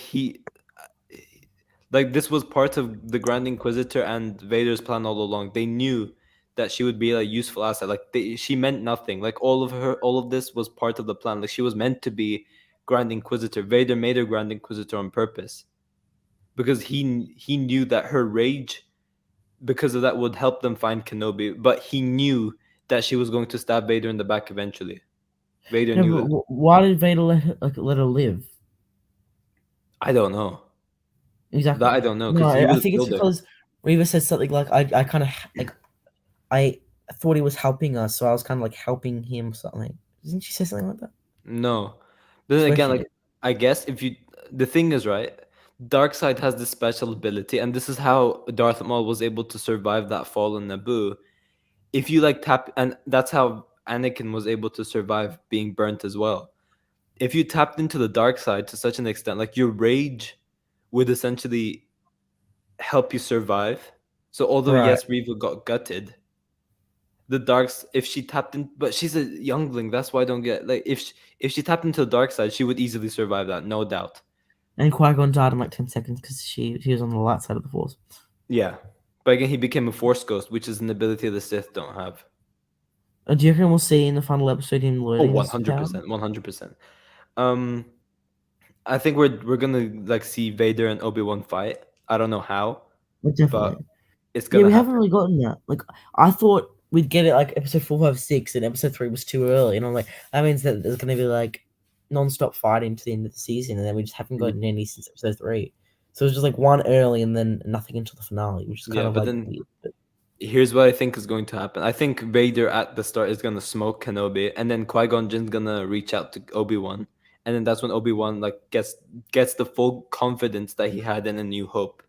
this was part of the Grand Inquisitor and Vader's plan all along. They knew that she would be a useful asset. Like she meant nothing. Like all of this was part of the plan. Like she was meant to be Grand Inquisitor. Vader made her Grand Inquisitor on purpose because he knew that her rage, because of that, would help them find Kenobi. But he knew that she was going to stab Vader in the back eventually. Vader No, knew but that. why did Vader let her live? I don't know. Exactly. That I don't know No, because he would I have think it's killed her. because Reva said something like, I kind of like, I thought he was helping us, so I was kind of like helping him or something. Didn't she say something like that? No. But then Swear again, she like did. I guess the thing is, right, Darkseid has this special ability, and this is how Darth Maul was able to survive that fall in Naboo. If you like tap, and that's how Anakin was able to survive being burnt as well. If you tapped into the dark side to such an extent, like your rage would essentially help you survive. So although Right. yes, Reva got gutted, if she tapped in, but she's a youngling. That's why I don't get, like, if she tapped into the dark side, she would easily survive that, no doubt. And Qui-Gon died in like 10 seconds because she was on the light side of the Force. Yeah, but again, he became a Force ghost, which is an ability the Sith don't have. Do you reckon we'll see in the final episode him Oh, learning his power? 100%, 100%. I think we're gonna like see Vader and Obi-Wan fight. I don't know how, But but definitely. it's Yeah, gonna we happen. haven't really gotten that. Like, I thought we'd get it like episode 4, 5, 6, and episode 3 was too early. And I'm like, that means that there's going to be like non-stop fighting to the end of the season, and then we just haven't gotten any since episode 3. So it was just like one early and then nothing until the finale, which is kind Yeah, of but like then weird. But here's what I think is going to happen. I think Vader at the start is gonna smoke Kenobi, and then Qui-Gon Jinn's gonna reach out to Obi-Wan, and then that's when Obi-Wan like gets the full confidence that he had in A New Hope.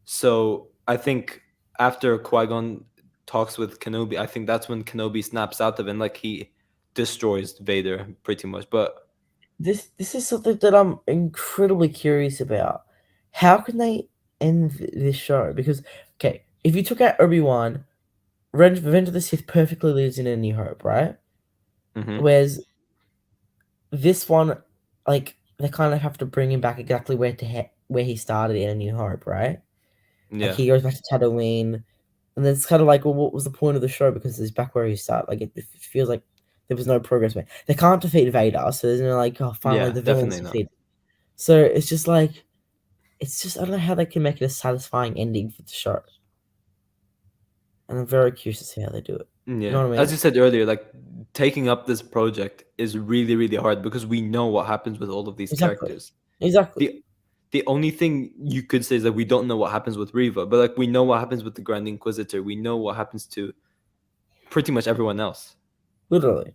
So I think after Qui-Gon talks with Kenobi, I think that's when Kenobi snaps out of it, and like he destroys Vader pretty much. But this is something that I'm incredibly curious about. How can they end this show? Because, okay, if you took out Obi-Wan, Revenge of the Sith perfectly lives in A New Hope, right? mhm. Whereas this one, like, they kind of have to bring him back exactly where he started in A New Hope, right? Like, Yeah, he goes back to Tatooine, and then it's kind of like, well, what was the point of the show? Because he's back where he started. Like, it feels like there was no progress made. They can't defeat Vader, so there's no like, oh, finally yeah, the villain's definitely not. defeated. So it's just like, I don't know how they can make it a satisfying ending for the show. And I'm very curious to see how they do it. Yeah, You know what I mean? as you said earlier, like taking up this project is really, really hard because we know what happens with all of these Exactly. characters. Exactly. The only thing you could say is that we don't know what happens with Reva, but like we know what happens with the Grand Inquisitor. We know what happens to pretty much everyone else. Literally.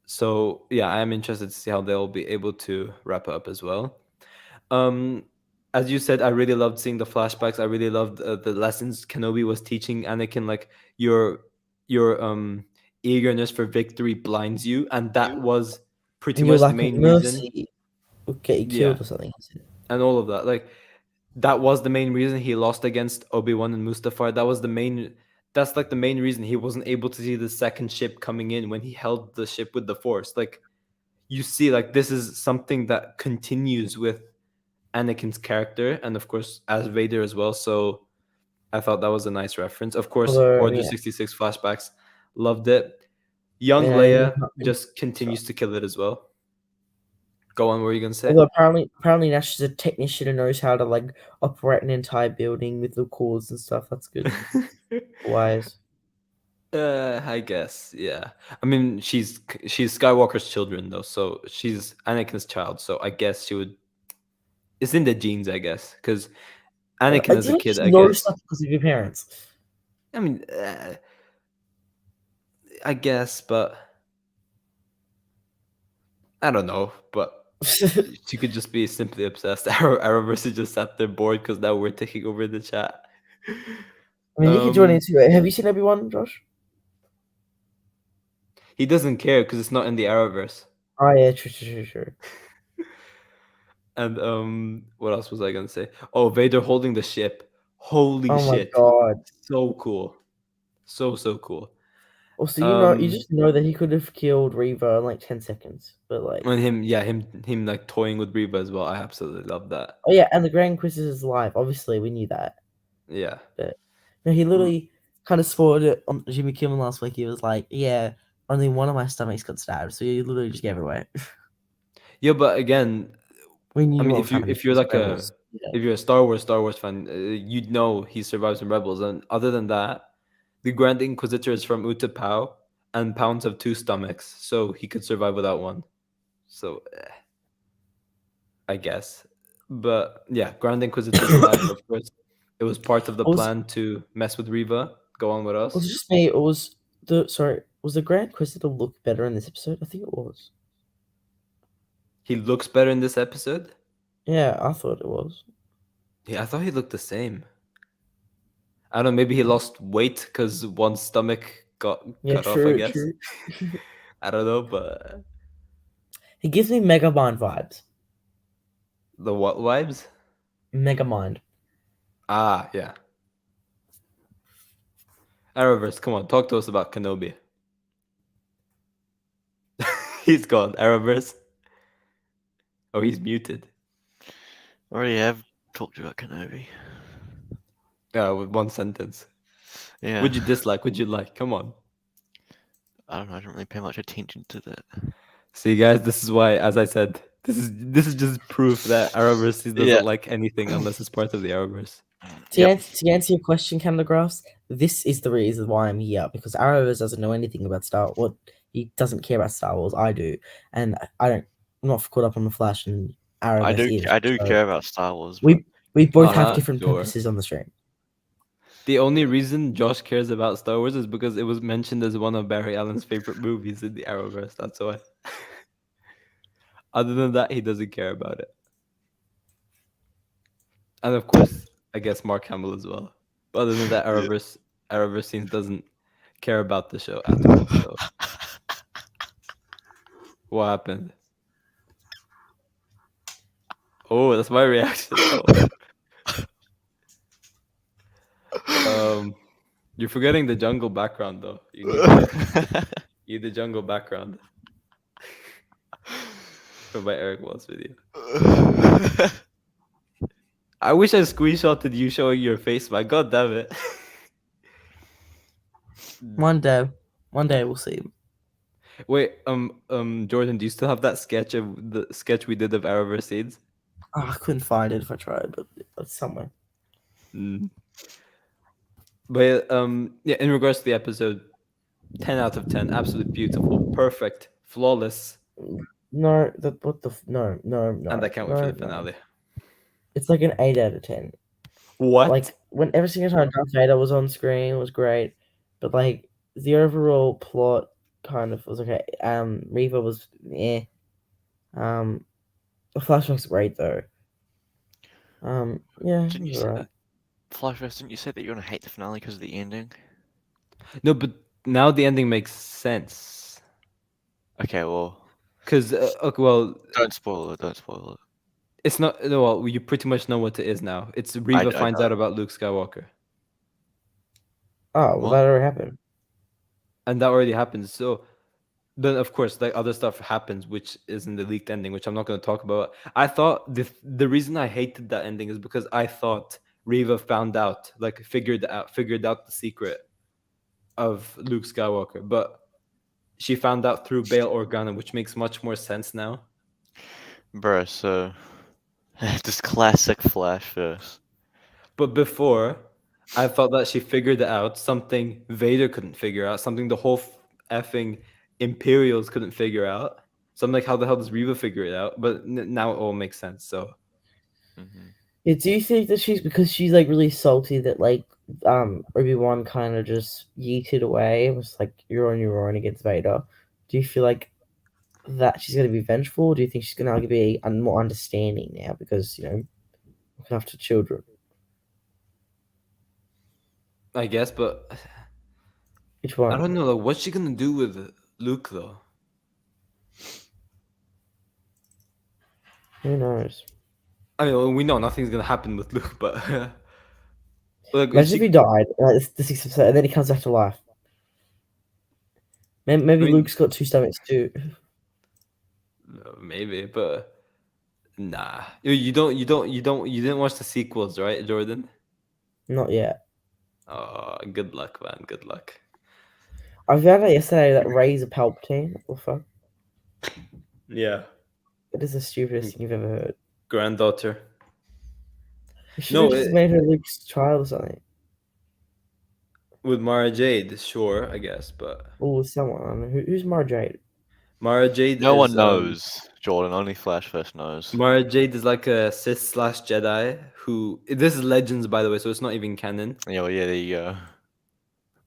So yeah, I am interested to see how they'll be able to wrap it up as well. Um, as you said, I really loved seeing the flashbacks. I really loved the lessons Kenobi was teaching Anakin. Like your eagerness for victory blinds you, and that was pretty And your much the lack of main reason. mercy will get you Yeah, killed or something. and all of that. Like that was the main reason he lost against Obi-Wan and Mustafar. That was the main. That's like the main reason he wasn't able to see the second ship coming in when he held the ship with the Force. Like you see, like this is something that continues with Anakin's character, and of course as Vader as well. So I thought that was a nice reference. Of course, Although, Order yeah. 66 flashbacks, loved it. Young Yeah, Leia you just continues to kill it as well. Go on, what were you gonna say? although apparently Nash is a technician and knows how to like operate an entire building with the cords and stuff. That's good. Wise. I guess, yeah. I mean, she's Skywalker's children though, so she's Anakin's child. So I guess she would. It's in the genes, I guess, because Anakin I as a didn't kid, just I know guess. stuff because of your parents. I mean, I guess, but I don't know. But She could just be simply obsessed. Arrowverse is just sat there bored because now we're taking over the chat. I mean, he could join into it. Have you seen Obi-Wan, Josh? He doesn't care because it's not in the Arrowverse. Oh yeah, true. And what else was I gonna say? Oh, Vader holding the ship. Holy Oh my shit. god. So cool. So cool. Also, you just know that he could have killed Reva in like 10 seconds, but like, And him like toying with Reba as well. I absolutely love that. oh yeah, and the Grand Inquisitor is alive. Obviously, we knew that. Yeah. But no, he literally kind of spoiled it on Jimmy Kimmel last week. He was like, "Yeah, only one of my stomachs got stabbed," so he literally just gave it away. Yeah, but again, We knew. I mean, what was happening if you're to like Rebels. if you're a Star Wars fan, you'd know he survives in Rebels. And other than that, the Grand Inquisitor is from Utapau, and Pounds have 2 stomachs, so he could survive without one. So, I guess. But yeah, Grand Inquisitor's alive, of course. It was part of the plan to mess with Reva, go on with us. Was it just me, or was the Grand Inquisitor look better in this episode? I think it was. He looks better in this episode. Yeah, I thought it was. Yeah, I thought he looked the same. I don't know. Maybe he lost weight because one stomach got cut off. I guess. True. I don't know, but He gives me Megamind vibes. the what vibes? Megamind. Ah, yeah. Arrowverse, come on, talk to us about Kenobi. He's gone. Arrowverse. Oh, he's muted. Already have talked about Kenobi. Yeah, with one sentence. Yeah. Would you dislike? Would you like? Come on. I don't know. I don't really pay much attention to that. See, guys, this is why, as I said, this is just proof that Arrowverse doesn't like anything unless it's part of the Arrowverse. To answer your question, Candagraphs, this is the reason why I'm here, because Arrowverse doesn't know anything about Star Wars. He doesn't care about Star Wars. I do, and I'm not caught up on the Flash and Arrowverse. I do care about Star Wars. We both have Uh-huh, different sure. purposes on the stream. The only reason Josh cares about Star Wars is because it was mentioned as one of Barry Allen's favorite movies in the Arrowverse. That's why. Other than that, he doesn't care about it. And of course, I guess Mark Hamill as well. But other than that, Arrowverse scenes doesn't care about the show at all. So, what happened? Oh, that's my reaction. Oh. You're forgetting the jungle background though. You need the jungle background for my Eric Wallace video. I wish I screenshotted you showing your face, man. God damn it. One day we'll see. Wait, Jordan, do you still have that sketch of the sketch we did of Arrowverse scenes? Oh, I couldn't find it if I tried, but it's somewhere. But yeah, in regards to the episode, 10 out of 10, absolutely beautiful, perfect, flawless. No. And I can't wait for the finale. It's like an 8 out of 10. What? Like, when every single time Darth Vader was on screen, it was great. But, like, the overall plot kind of was okay. Reva was eh. The flashback's great, though. Yeah. Didn't you say that? Flashback, didn't you say that you're gonna hate the finale because of the ending? No, but now the ending makes sense. Okay, well. Because, okay, well. Don't spoil it. It's not. No, well, you pretty much know what it is now. It's Reva finds out about Luke Skywalker. Oh, well, that already happened. And that already happened. So then, of course, like other stuff happens, which is in the leaked ending, which I'm not going to talk about. I thought the reason I hated that ending is because I thought Reva found out, like figured out the secret of Luke Skywalker, but she found out through Bail Organa, which makes much more sense now. Bro, so this classic Flashverse. But before, I thought that she figured it out, something Vader couldn't figure out, something the whole effing Imperials couldn't figure out. So I'm like, how the hell does Reva figure it out? But now it all makes sense. So, yeah, do you think that because she's like really salty that like Obi-Wan kind of just yeeted away? It was like you're on your own against Vader. Do you feel like that she's going to be vengeful? Or do you think she's going to be more understanding now because looking after children? I guess, but Which one? I don't know. Like, what's she gonna do with Luke though? Who knows? I mean, we know nothing's gonna happen with Luke, but like, Imagine if he died, the sixth episode, and then he comes back to life. Maybe I mean, Luke's got two stomachs too. maybe, but nah. You didn't watch the sequels, right, Jordan? Not yet. Oh, good luck, man. Good luck. I found out yesterday that Rey's a Palpatine. What the fuck? Yeah, It is the stupidest thing you've ever heard. granddaughter. You should No, have just made her Luke's child or something. with Mara Jade, sure, I guess, but Or with someone. I don't know. Who's Mara Jade? Mara Jade. No one is, knows, Jordan. Only Flash first knows. Mara Jade is like a Sith / Jedi who. This is Legends, by the way, so it's not even canon. Yeah, well, yeah, there you go.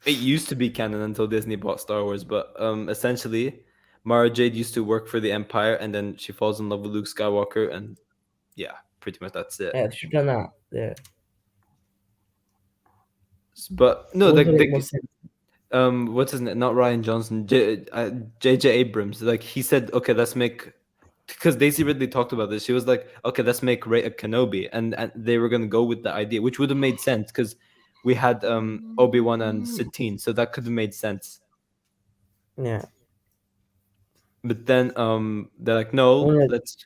It used to be canon until Disney bought Star Wars, but essentially, Mara Jade used to work for the Empire, and then she falls in love with Luke Skywalker, and yeah, pretty much that's it. Yeah, should have done that. Yeah. But no, It like would make more sense. what's his name? Not Ryan Johnson, J.J. Abrams. Like he said, okay, let's make. Because Daisy Ridley talked about this. She was like, okay, let's make Rey a Kenobi, and they were gonna go with the idea, which would have made sense because we had Obi-Wan and Satine, so that could have made sense. Yeah. But then they're like, no, Well, let's.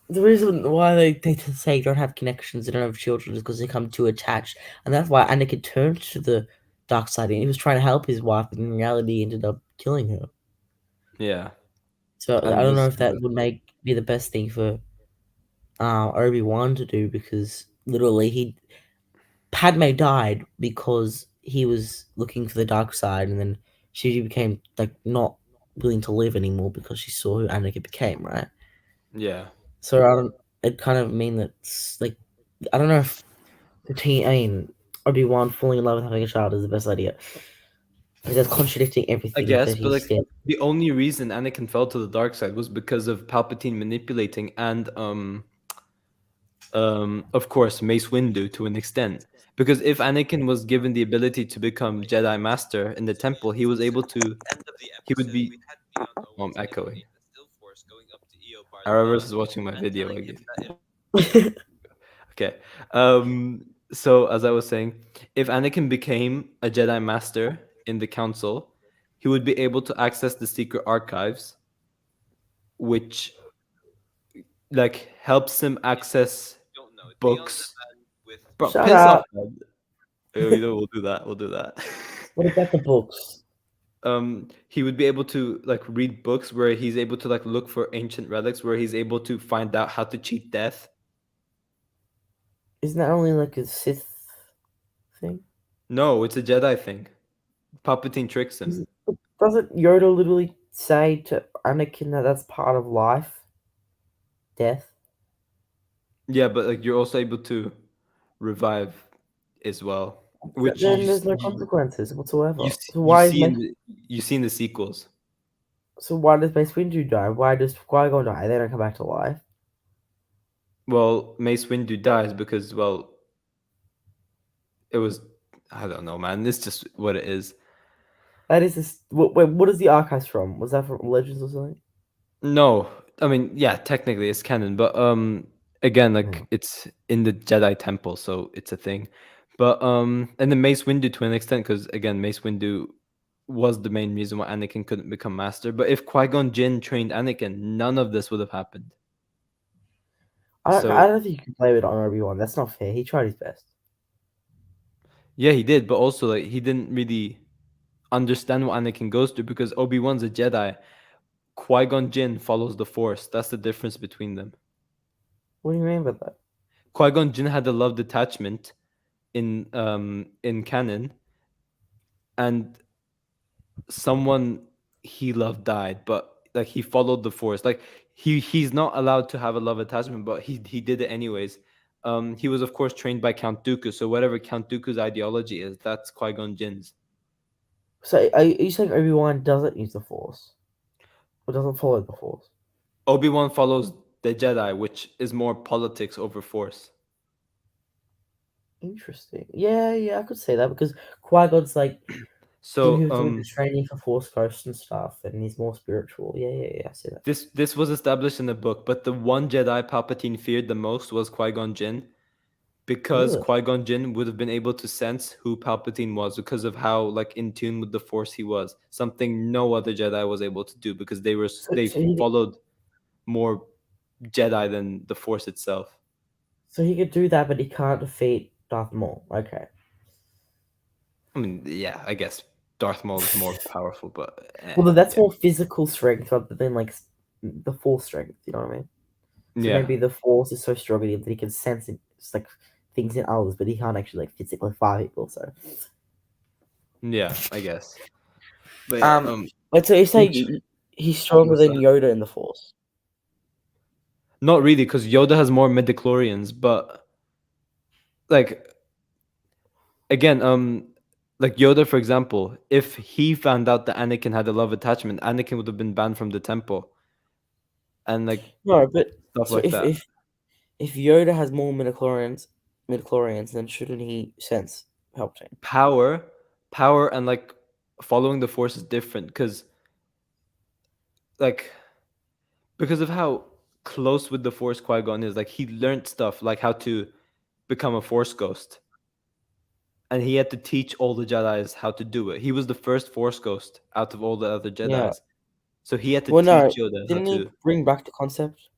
The reason why they say you don't have connections, they don't have children, is because they come too attached. And that's why Anakin turned to the dark side. And he was trying to help his wife, but in reality, he ended up killing her. Yeah. So And I don't know this- if that would be the best thing for Obi-Wan to do, because literally Padme died because he was looking for the dark side, and then she became like not willing to live anymore because she saw who Anakin became, right? Yeah. So it kind of mean that like I don't know if Obi-Wan falling in love with having a child is the best idea. Like, that's contradicting I everything guess, that he but like said. the only reason Anakin fell to the dark side was because of Palpatine manipulating and of course Mace Windu to an extent. Because if Anakin was given the ability to become Jedi Master in the temple, he was able to. He would be. Oh, I'm echoing. Arrowverse is watching my video again. Okay. So as I was saying, if Anakin became a Jedi Master in the Council, he would be able to access the secret archives, which like helps him access books. Bro, Shut piss up. off, man. We'll do that. We'll do that. What about the books? He would be able to like read books where he's able to like look for ancient relics, where he's able to find out how to cheat death. Isn't that only like a Sith thing? No, it's a Jedi thing. Palpatine tricks him. Doesn't Yoda literally say to Anakin that that's part of life? Death? Yeah, but like you're also able to revive as well, which Then there's no consequences whatsoever. you, So why is you see in the sequels. So why does Mace Windu die? Why does Qui-Gon die? They don't come back to life. Well, Mace Windu dies because it was I don't know, man. It's just what it is. That is this. What is the archives from? Was that from Legends or something? No, I mean, yeah, technically it's canon, but again, like Hmm. it's in the Jedi Temple, so it's a thing. But and then Mace Windu to an extent, because again, Mace Windu was the main reason why Anakin couldn't become master. But if Qui-Gon Jinn trained Anakin, none of this would have happened. I So don't think you can blame it on Obi-Wan. That's not fair. He tried his best. yeah, he did, but also like he didn't really understand what Anakin goes through because Obi-Wan's a Jedi. Qui-Gon Jinn follows the Force. That's the difference between them. What do you mean by that? Qui-Gon Jinn had a love detachment in canon, and someone he loved died, but like he followed the Force. Like he's not allowed to have a love attachment, but he did it anyways. He was of course trained by Count Dooku, so whatever Count Dooku's ideology is, that's Qui-Gon Jinn's. So are you saying Obi-Wan doesn't use the Force? But doesn't follow the Force. Obi-Wan follows the Jedi, which is more politics over Force. Interesting. Yeah, I could say that because Qui-Gon's like So he was doing the training for Force Ghosts and stuff, and he's more spiritual. Yeah, I see that. this was established in the book, but the one Jedi Palpatine feared the most was Qui-Gon Jinn, because Really? Qui-Gon Jinn would have been able to sense who Palpatine was because of how like in tune with the Force he was. Something no other Jedi was able to do because they he, followed more Jedi than the Force itself. so he could do that, but he can't defeat Darth Maul. Okay. I mean, yeah, I guess Darth Maul is more powerful, but Well, then that's yeah. more physical strength rather than like the Force strength. You know what I mean? So Yeah. maybe the Force is so strong in him that he can sense it, it's like things in others, but he can't actually like physically fight people. So Yeah, I guess. But yeah, wait, so you say each- he's stronger what's than that? Yoda in the Force? Not really, because Yoda has more midichlorians, but like again, like Yoda, for example, if he found out that Anakin had a love attachment, Anakin would have been banned from the temple, and like No, but stuff so like that. if Yoda has more midichlorians, then shouldn't he sense Palpatine? Power, and like following the Force is different because of how close with the Force Qui-Gon is. Like he learned stuff like how to become a Force ghost, and he had to teach all the Jedi's how to do it. He was the first Force ghost out of all the other Jedi's, Yeah. so he had to Well, no, teach Yoda how didn't he to. bring back the concept?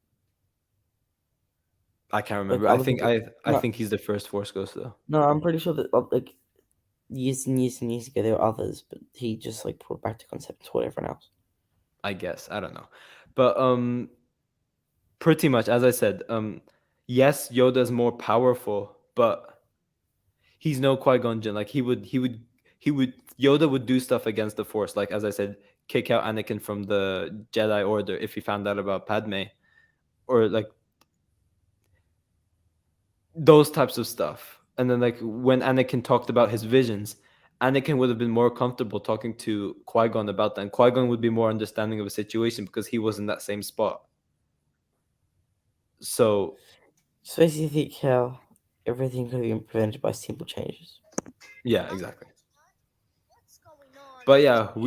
I can't Like remember. other people? I No, think he's the first Force ghost though. no, I'm pretty sure that like years and years and years ago there were others, but he just like brought back the concept and taught everyone else. I guess I don't know, but pretty much as I said, yes, Yoda's more powerful, but he's no Qui-Gon Jinn. Like he would Yoda would do stuff against the Force. Like as I said, kick out Anakin from the Jedi Order if he found out about Padme, or like those types of stuff. And then like when Anakin talked about his visions, Anakin would have been more comfortable talking to Qui-Gon about that, and Qui-Gon would be more understanding of a situation because he was in that same spot. So basically, think how everything could have been prevented by simple changes. yeah, exactly. But yeah, I'll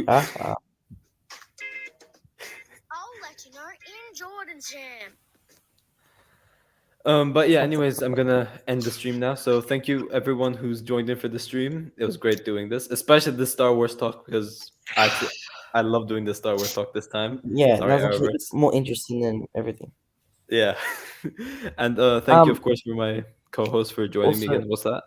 let you know in Jordan's jam. but yeah, anyways, I'm gonna end the stream now. So thank you everyone who's joined in for the stream. It was great doing this, especially the Star Wars talk, because I love doing the Star Wars talk this time. Yeah, Sorry, that's actually Arrowverse. more interesting than everything. Yeah. And thank you of course for my co-host for joining me also- again. What's that?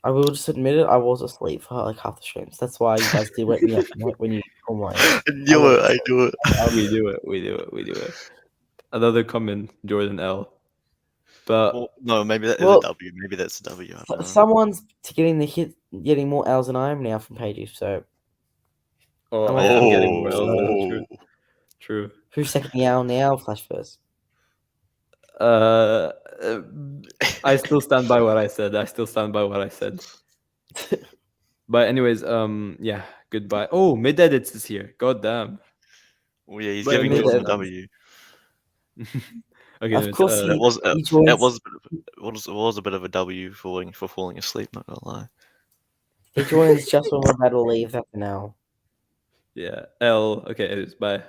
I will just admit it, I was asleep for like half the streams. That's why you guys did wake me up when you called my I knew it. I knew it. We do it. Another comment, Jordan L. But Well, no, maybe that is Well, a W. Maybe that's a W. I don't know. someone's getting more L's than I am now from Pagey, so oh, I'm I'm getting more L's now. Oh. True. who's second L now? Flash first. I still stand by what I said. But anyways, yeah, goodbye. Oh, mid edits is here. God damn. Oh yeah, he's But giving anyways, Jordan a W. Okay, Of anyways, course, It was he joins. it was a bit of a W for falling asleep. Not gonna lie. He joins just when we're about to leave. That's an L. yeah. L. Okay, it is. Bye.